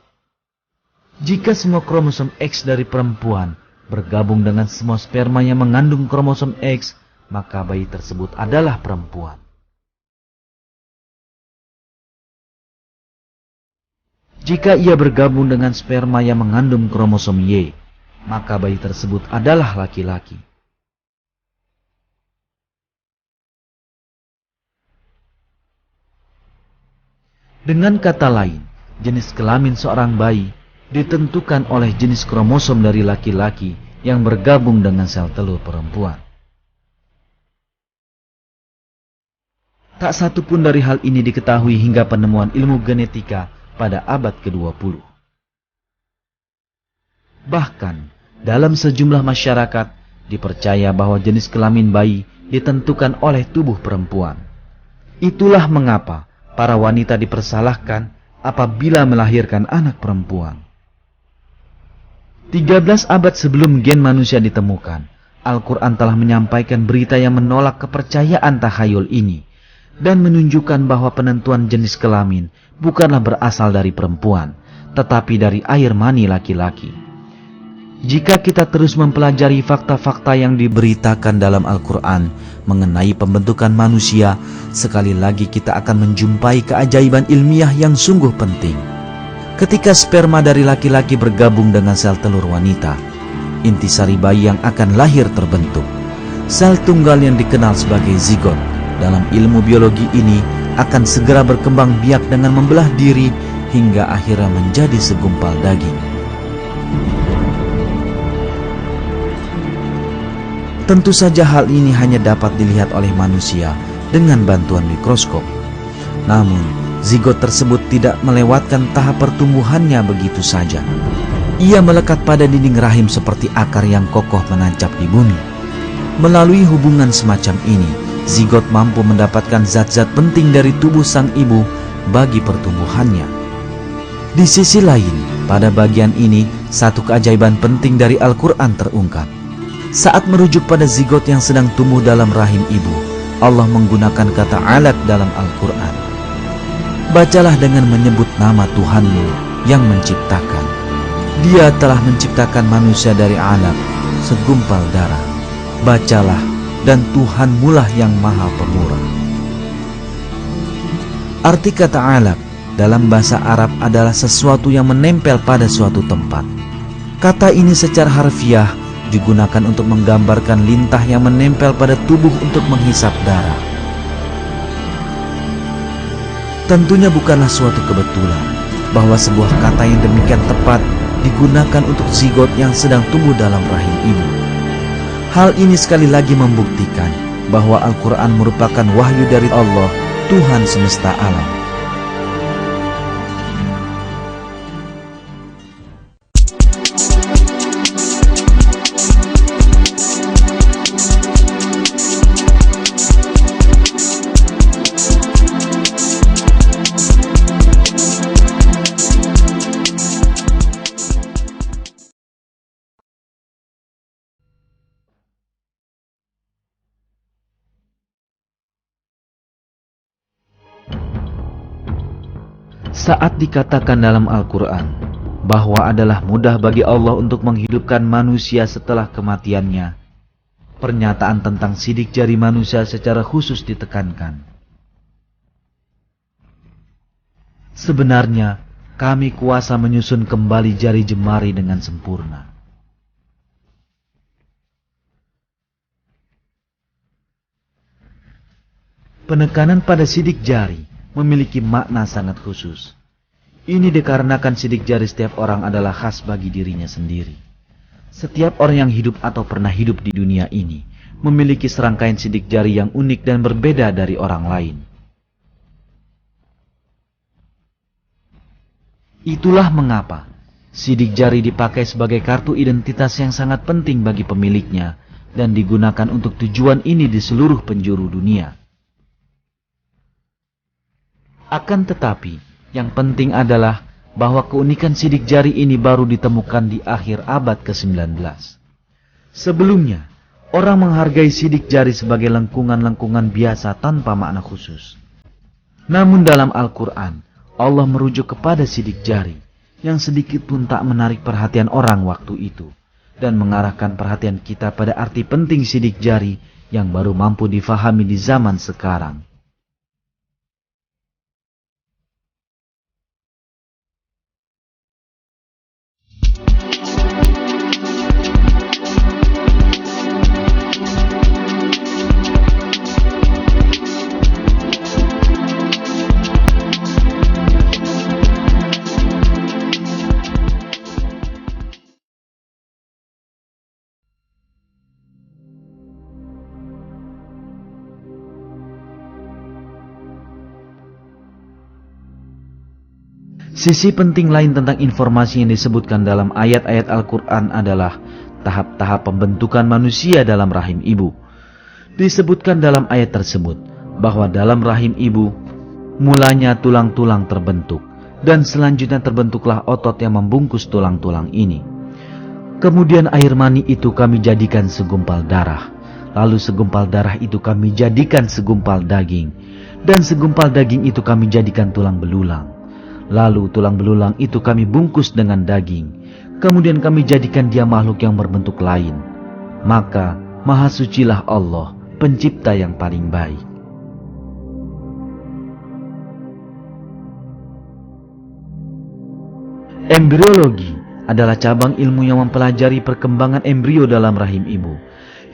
Jika semua kromosom X dari perempuan bergabung dengan semua sperma yang mengandung kromosom X, maka bayi tersebut adalah perempuan. Jika ia bergabung dengan sperma yang mengandung kromosom Y, maka bayi tersebut adalah laki-laki. Dengan kata lain, jenis kelamin seorang bayi ditentukan oleh jenis kromosom dari laki-laki yang bergabung dengan sel telur perempuan. Tak satu pun dari hal ini diketahui hingga penemuan ilmu genetika pada abad ke-20. Bahkan, dalam sejumlah masyarakat dipercaya bahwa jenis kelamin bayi ditentukan oleh tubuh perempuan. Itulah mengapa para wanita dipersalahkan apabila melahirkan anak perempuan. 13 abad sebelum gen manusia ditemukan, Al-Quran telah menyampaikan berita yang menolak kepercayaan takhayul ini dan menunjukkan bahwa penentuan jenis kelamin bukanlah berasal dari perempuan, tetapi dari air mani laki-laki. Jika kita terus mempelajari fakta-fakta yang diberitakan dalam Al-Quran mengenai pembentukan manusia, sekali lagi kita akan menjumpai keajaiban ilmiah yang sungguh penting. Ketika sperma dari laki-laki bergabung dengan sel telur wanita, intisari bayi yang akan lahir terbentuk. Sel tunggal yang dikenal sebagai zigot dalam ilmu biologi ini akan segera berkembang biak dengan membelah diri hingga akhirnya menjadi segumpal daging. Tentu saja hal ini hanya dapat dilihat oleh manusia dengan bantuan mikroskop. Namun, zigot tersebut tidak melewatkan tahap pertumbuhannya begitu saja. Ia melekat pada dinding rahim seperti akar yang kokoh menancap di bumi. Melalui hubungan semacam ini, zigot mampu mendapatkan zat-zat penting dari tubuh sang ibu bagi pertumbuhannya. Di sisi lain, pada bagian ini, satu keajaiban penting dari Al-Quran terungkap. Saat merujuk pada zigot yang sedang tumbuh dalam rahim ibu, Allah menggunakan kata alaq dalam Al-Quran. Bacalah dengan menyebut nama Tuhanmu yang menciptakan. Dia telah menciptakan manusia dari alaq, segumpal darah. Bacalah, dan Tuhanmulah yang maha pemurah. Arti kata alaq dalam bahasa Arab adalah sesuatu yang menempel pada suatu tempat. Kata ini secara harfiah digunakan untuk menggambarkan lintah yang menempel pada tubuh untuk menghisap darah. Tentunya bukanlah suatu kebetulan bahwa sebuah kata yang demikian tepat digunakan untuk zigot yang sedang tumbuh dalam rahim ibu. Hal ini sekali lagi membuktikan bahwa Al-Quran merupakan wahyu dari Allah, Tuhan semesta alam. Saat dikatakan dalam Al-Quran bahwa adalah mudah bagi Allah untuk menghidupkan manusia setelah kematiannya, pernyataan tentang sidik jari manusia secara khusus ditekankan. Sebenarnya, kami kuasa menyusun kembali jari jemari dengan sempurna. Penekanan pada sidik jari memiliki makna sangat khusus. Ini dikarenakan sidik jari setiap orang adalah khas bagi dirinya sendiri. Setiap orang yang hidup atau pernah hidup di dunia ini memiliki serangkaian sidik jari yang unik dan berbeda dari orang lain. Itulah mengapa sidik jari dipakai sebagai kartu identitas yang sangat penting bagi pemiliknya dan digunakan untuk tujuan ini di seluruh penjuru dunia. Akan tetapi, yang penting adalah bahwa keunikan sidik jari ini baru ditemukan di akhir abad ke-19. Sebelumnya, orang menghargai sidik jari sebagai lengkungan-lengkungan biasa tanpa makna khusus. Namun dalam Al-Quran, Allah merujuk kepada sidik jari yang sedikit pun tak menarik perhatian orang waktu itu dan mengarahkan perhatian kita pada arti penting sidik jari yang baru mampu difahami di zaman sekarang. Sisi penting lain tentang informasi yang disebutkan dalam ayat-ayat Al-Quran adalah tahap-tahap pembentukan manusia dalam rahim ibu. Disebutkan dalam ayat tersebut bahwa dalam rahim ibu, mulanya tulang-tulang terbentuk, dan selanjutnya terbentuklah otot yang membungkus tulang-tulang ini. Kemudian air mani itu kami jadikan segumpal darah, lalu segumpal darah itu kami jadikan segumpal daging, dan segumpal daging itu kami jadikan tulang belulang. Lalu tulang belulang itu kami bungkus dengan daging. Kemudian kami jadikan dia makhluk yang berbentuk lain. Maka maha sucilah Allah, pencipta yang paling baik. Embriologi adalah cabang ilmu yang mempelajari perkembangan embrio dalam rahim ibu.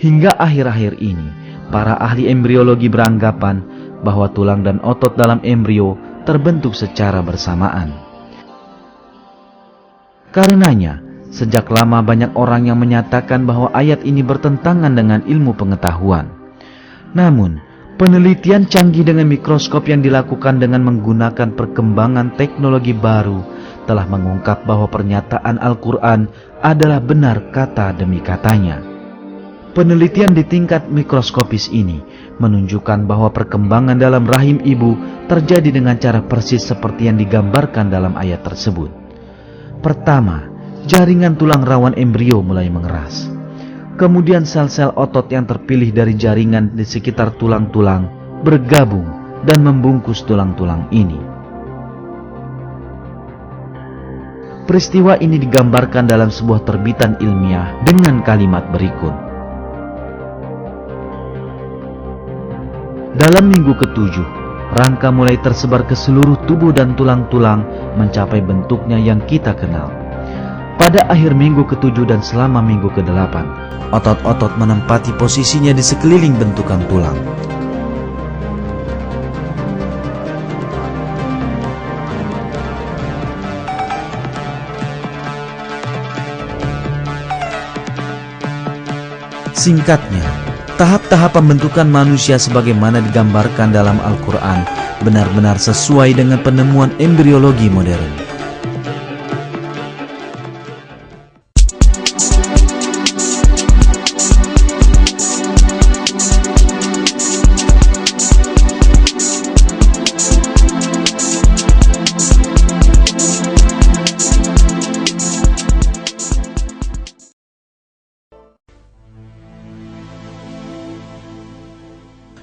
Hingga akhir-akhir ini, para ahli embriologi beranggapan bahwa tulang dan otot dalam embrio terbentuk secara bersamaan. Karenanya, sejak lama banyak orang yang menyatakan bahwa ayat ini bertentangan dengan ilmu pengetahuan. Namun, Penelitian canggih dengan mikroskop yang dilakukan dengan menggunakan perkembangan teknologi baru telah mengungkap bahwa pernyataan Al-Quran adalah benar kata demi katanya. Penelitian di tingkat mikroskopis ini menunjukkan bahwa perkembangan dalam rahim ibu terjadi dengan cara persis seperti yang digambarkan dalam ayat tersebut. Pertama, jaringan tulang rawan embrio mulai mengeras. Kemudian sel-sel otot yang terpilih dari jaringan di sekitar tulang-tulang bergabung dan membungkus tulang-tulang ini. Peristiwa ini digambarkan dalam sebuah terbitan ilmiah dengan kalimat berikut. Dalam minggu ketujuh, rangka mulai tersebar ke seluruh tubuh dan tulang-tulang mencapai bentuknya yang kita kenal. Pada akhir minggu ketujuh dan selama minggu ke-8, otot-otot menempati posisinya di sekeliling bentukan tulang. Singkatnya, tahap-tahap pembentukan manusia sebagaimana digambarkan dalam Al-Quran benar-benar sesuai dengan penemuan embriologi modern.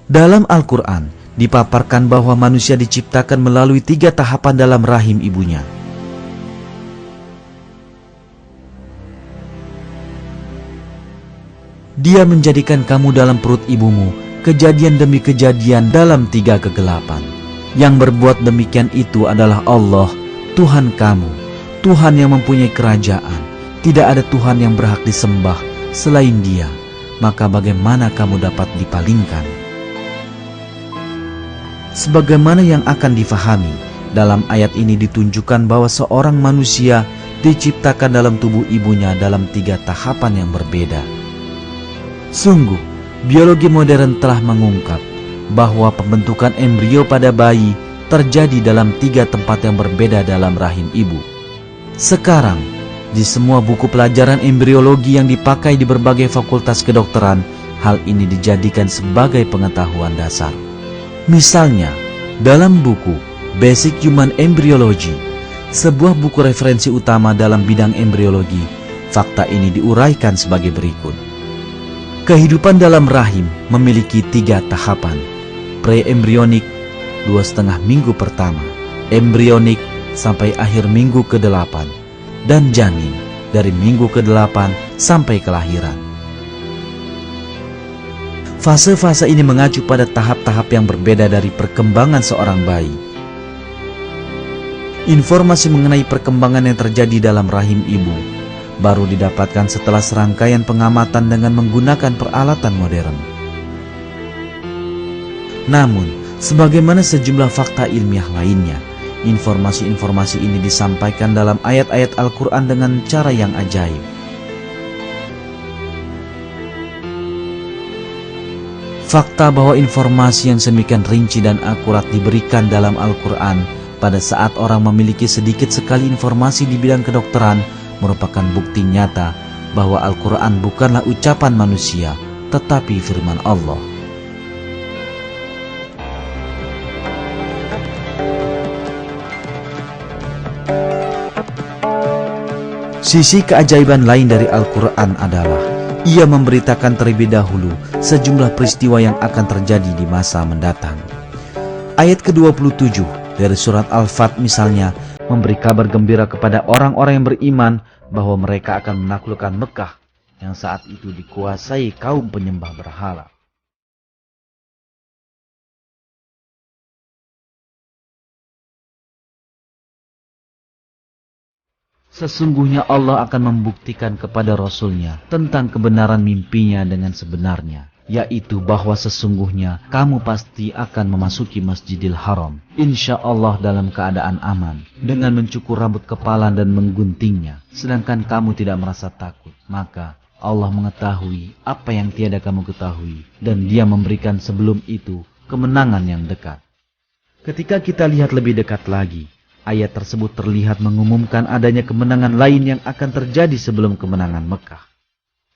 Dalam Al-Quran, dipaparkan bahwa manusia diciptakan melalui 3 tahapan dalam rahim ibunya. Dia menjadikan kamu dalam perut ibumu, kejadian demi kejadian dalam 3 kegelapan. Yang berbuat demikian itu adalah Allah, Tuhan kamu, Tuhan yang mempunyai kerajaan. Tidak ada Tuhan yang berhak disembah selain Dia, maka bagaimana kamu dapat dipalingkan? Sebagaimana yang akan difahami, dalam ayat ini ditunjukkan bahwa seorang manusia diciptakan dalam tubuh ibunya dalam 3 tahapan yang berbeda. Sungguh, biologi modern telah mengungkap bahwa pembentukan embrio pada bayi terjadi dalam 3 tempat yang berbeda dalam rahim ibu. Sekarang, di semua buku pelajaran embriologi yang dipakai di berbagai fakultas kedokteran, hal ini dijadikan sebagai pengetahuan dasar. Misalnya, dalam buku Basic Human Embryology, sebuah buku referensi utama dalam bidang embriologi, fakta ini diuraikan sebagai berikut. Kehidupan dalam rahim memiliki 3 tahapan. Pre-embryonik 2,5 minggu pertama, embryonik sampai akhir minggu ke-8, dan janin dari minggu ke-8 sampai kelahiran. Fase-fase ini mengacu pada tahap-tahap yang berbeda dari perkembangan seorang bayi. Informasi mengenai perkembangan yang terjadi dalam rahim ibu baru didapatkan setelah serangkaian pengamatan dengan menggunakan peralatan modern. Namun, sebagaimana sejumlah fakta ilmiah lainnya, informasi-informasi ini disampaikan dalam ayat-ayat Al-Quran dengan cara yang ajaib. Fakta bahwa informasi yang semikian rinci dan akurat diberikan dalam Al-Quran pada saat orang memiliki sedikit sekali informasi di bidang kedokteran merupakan bukti nyata bahwa Al-Quran bukanlah ucapan manusia, tetapi firman Allah. Sisi keajaiban lain dari Al-Quran adalah ia memberitakan terlebih dahulu sejumlah peristiwa yang akan terjadi di masa mendatang. Ayat ke-27 dari surat Al-Fat misalnya memberi kabar gembira kepada orang-orang yang beriman bahwa mereka akan menaklukkan Mekah yang saat itu dikuasai kaum penyembah berhala. Sesungguhnya Allah akan membuktikan kepada Rasul-Nya tentang kebenaran mimpinya dengan sebenarnya, yaitu bahwa sesungguhnya kamu pasti akan memasuki Masjidil Haram, insya Allah dalam keadaan aman, dengan mencukur rambut kepala dan mengguntingnya, sedangkan kamu tidak merasa takut. Maka Allah mengetahui apa yang tiada kamu ketahui, dan Dia memberikan sebelum itu kemenangan yang dekat. Ketika kita lihat lebih dekat lagi, ayat tersebut terlihat mengumumkan adanya kemenangan lain yang akan terjadi sebelum kemenangan Mekah.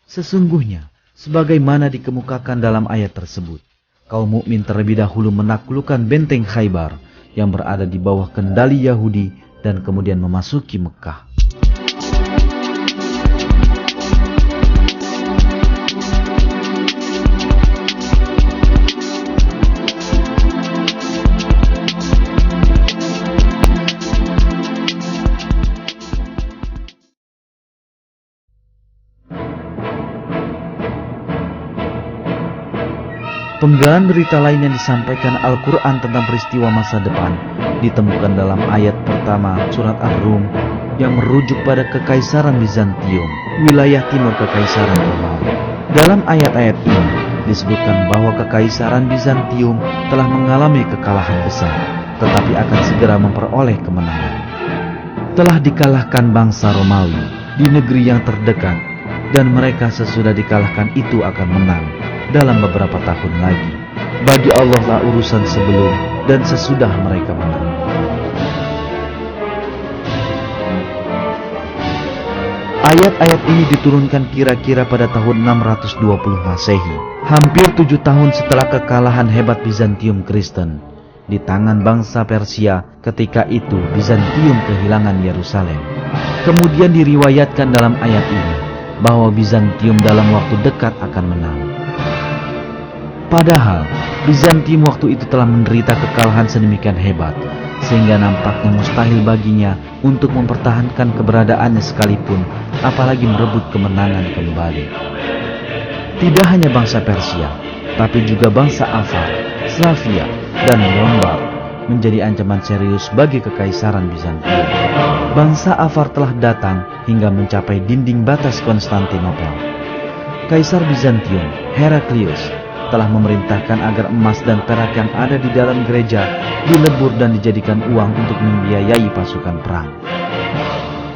Sesungguhnya, sebagaimana dikemukakan dalam ayat tersebut, kaum mukmin terlebih dahulu menaklukkan benteng Khaybar yang berada di bawah kendali Yahudi dan kemudian memasuki Mekah. Penggalan berita lain yang disampaikan Al-Quran tentang peristiwa masa depan ditemukan dalam ayat pertama surat Ar-Rum yang merujuk pada Kekaisaran Bizantium, wilayah timur Kekaisaran Romawi. Dalam ayat-ayat ini disebutkan bahwa Kekaisaran Bizantium telah mengalami kekalahan besar, tetapi akan segera memperoleh kemenangan. Telah dikalahkan bangsa Romawi di negeri yang terdekat, dan mereka sesudah dikalahkan itu akan menang dalam beberapa tahun lagi. Bagi Allah lah urusan sebelum dan sesudah mereka menang. Ayat-ayat ini diturunkan kira-kira pada tahun 620 Masehi, hampir 7 tahun setelah kekalahan hebat Bizantium Kristen di tangan bangsa Persia. Ketika itu Bizantium kehilangan Yerusalem. Kemudian diriwayatkan dalam ayat ini bahwa Bizantium dalam waktu dekat akan menang. Padahal Bizantium waktu itu telah menderita kekalahan sedemikian hebat, sehingga nampaknya mustahil baginya untuk mempertahankan keberadaannya sekalipun, apalagi merebut kemenangan kembali. Tidak hanya bangsa Persia, tapi juga bangsa Avar, Slavia, dan Lombard menjadi ancaman serius bagi Kekaisaran Bizantium. Bangsa Avar telah datang hingga mencapai dinding batas Konstantinopel. Kaisar Bizantium, Heraklius, telah memerintahkan agar emas dan perak yang ada di dalam gereja dilebur dan dijadikan uang untuk membiayai pasukan perang.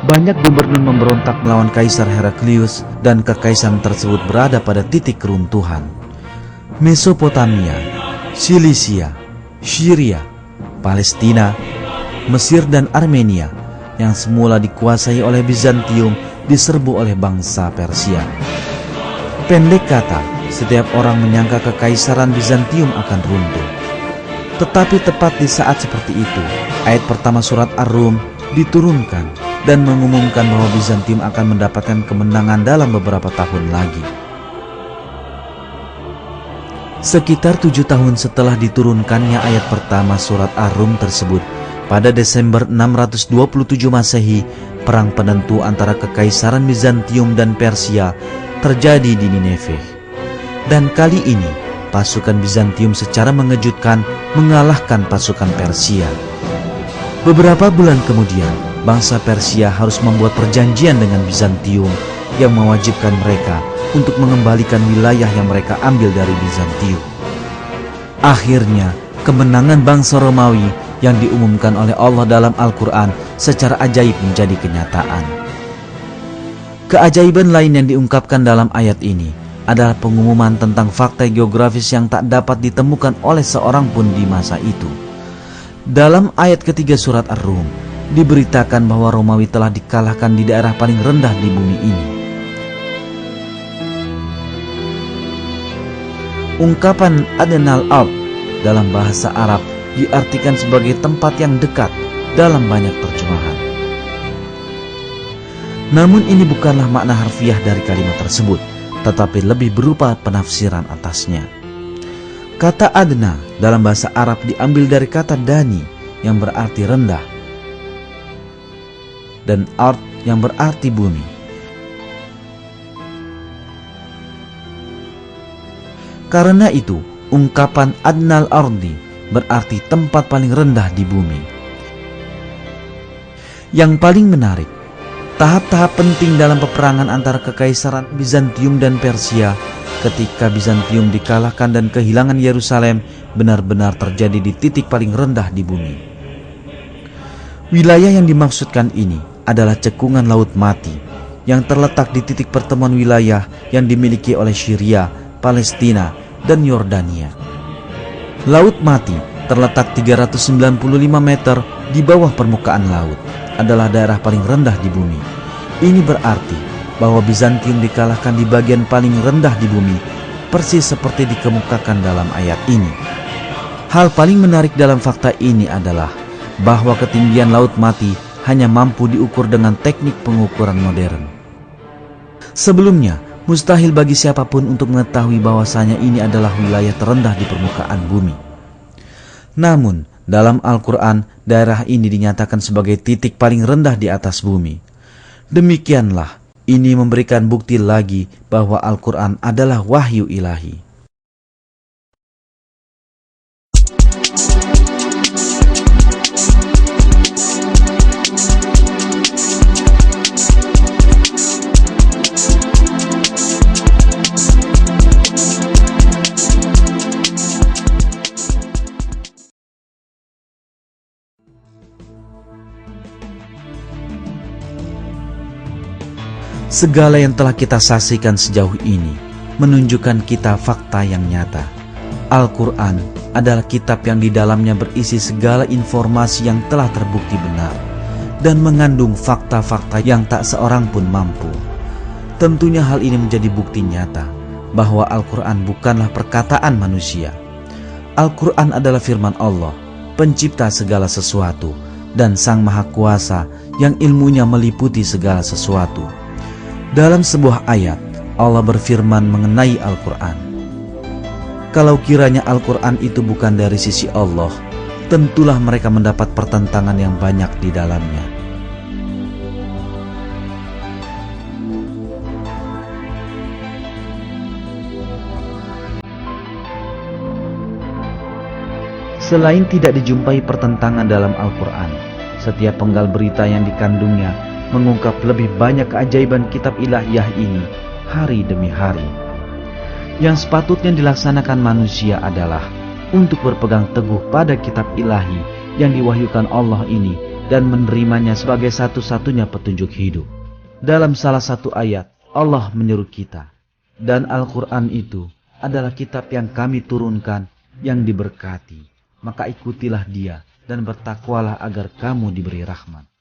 Banyak gubernur memberontak melawan Kaisar Heraklius dan kekaisaran tersebut berada pada titik keruntuhan. Mesopotamia, Silisia, Syria, Palestina, Mesir dan Armenia yang semula dikuasai oleh Bizantium diserbu oleh bangsa Persia. Pendek kata, setiap orang menyangka Kekaisaran Bizantium akan runtuh. Tetapi tepat di saat seperti itu, ayat pertama surat Ar-Rum diturunkan dan mengumumkan bahwa Bizantium akan mendapatkan kemenangan dalam beberapa tahun lagi. Sekitar 7 tahun setelah diturunkannya ayat pertama surat Ar-Rum tersebut, pada Desember 627 Masehi, perang penentu antara Kekaisaran Bizantium dan Persia terjadi di Nineveh. Dan kali ini, pasukan Bizantium secara mengejutkan mengalahkan pasukan Persia. Beberapa bulan kemudian, bangsa Persia harus membuat perjanjian dengan Bizantium yang mewajibkan mereka untuk mengembalikan wilayah yang mereka ambil dari Bizantium. Akhirnya, kemenangan bangsa Romawi yang diumumkan oleh Allah dalam Al-Quran secara ajaib menjadi kenyataan. Keajaiban lain yang diungkapkan dalam ayat ini adalah pengumuman tentang fakta geografis yang tak dapat ditemukan oleh seorang pun di masa itu. Dalam ayat ketiga surat Ar-Rum, diberitakan bahwa Romawi telah dikalahkan di daerah paling rendah di bumi ini. Ungkapan Adnal Ard dalam bahasa Arab diartikan sebagai tempat yang dekat dalam banyak terjemahan. Namun ini bukanlah makna harfiah dari kalimat tersebut, tetapi lebih berupa penafsiran atasnya. Kata adna dalam bahasa Arab diambil dari kata dani yang berarti rendah dan ard yang berarti bumi. Karena itu, ungkapan adnal ardi berarti tempat paling rendah di bumi. Yang paling menarik, tahap-tahap penting dalam peperangan antara Kekaisaran Bizantium dan Persia ketika Bizantium dikalahkan dan kehilangan Yerusalem benar-benar terjadi di titik paling rendah di bumi. Wilayah yang dimaksudkan ini adalah cekungan Laut Mati yang terletak di titik pertemuan wilayah yang dimiliki oleh Syria, Palestina, dan Yordania. Laut Mati terletak 395 meter di bawah permukaan laut, adalah daerah paling rendah di bumi. Ini berarti bahwa Bizantium dikalahkan di bagian paling rendah di bumi, persis seperti dikemukakan dalam ayat ini. Hal paling menarik dalam fakta ini adalah bahwa ketinggian Laut Mati hanya mampu diukur dengan teknik pengukuran modern. Sebelumnya, mustahil bagi siapapun untuk mengetahui bahwasanya ini adalah wilayah terendah di permukaan bumi. Namun, dalam Al-Quran, daerah ini dinyatakan sebagai titik paling rendah di atas bumi. Demikianlah, ini memberikan bukti lagi bahwa Al-Quran adalah wahyu ilahi. Segala yang telah kita saksikan sejauh ini menunjukkan kita fakta yang nyata. Al-Quran adalah kitab yang di dalamnya berisi segala informasi yang telah terbukti benar dan mengandung fakta-fakta yang tak seorang pun mampu. Tentunya hal ini menjadi bukti nyata bahwa Al-Quran bukanlah perkataan manusia. Al-Quran adalah firman Allah, pencipta segala sesuatu, dan Sang Maha Kuasa yang ilmunya meliputi segala sesuatu. Dalam sebuah ayat, Allah berfirman mengenai Al-Quran. Kalau kiranya Al-Quran itu bukan dari sisi Allah, tentulah mereka mendapat pertentangan yang banyak di dalamnya. Selain tidak dijumpai pertentangan dalam Al-Quran, setiap penggal berita yang dikandungnya mengungkap lebih banyak keajaiban kitab ilahiyah ini hari demi hari. Yang sepatutnya dilaksanakan manusia adalah untuk berpegang teguh pada kitab ilahi yang diwahyukan Allah ini dan menerimanya sebagai satu-satunya petunjuk hidup. Dalam salah satu ayat, Allah menyuruh kita, dan Al-Quran itu adalah kitab yang kami turunkan yang diberkati, maka ikutilah dia dan bertakwalah agar kamu diberi rahmat.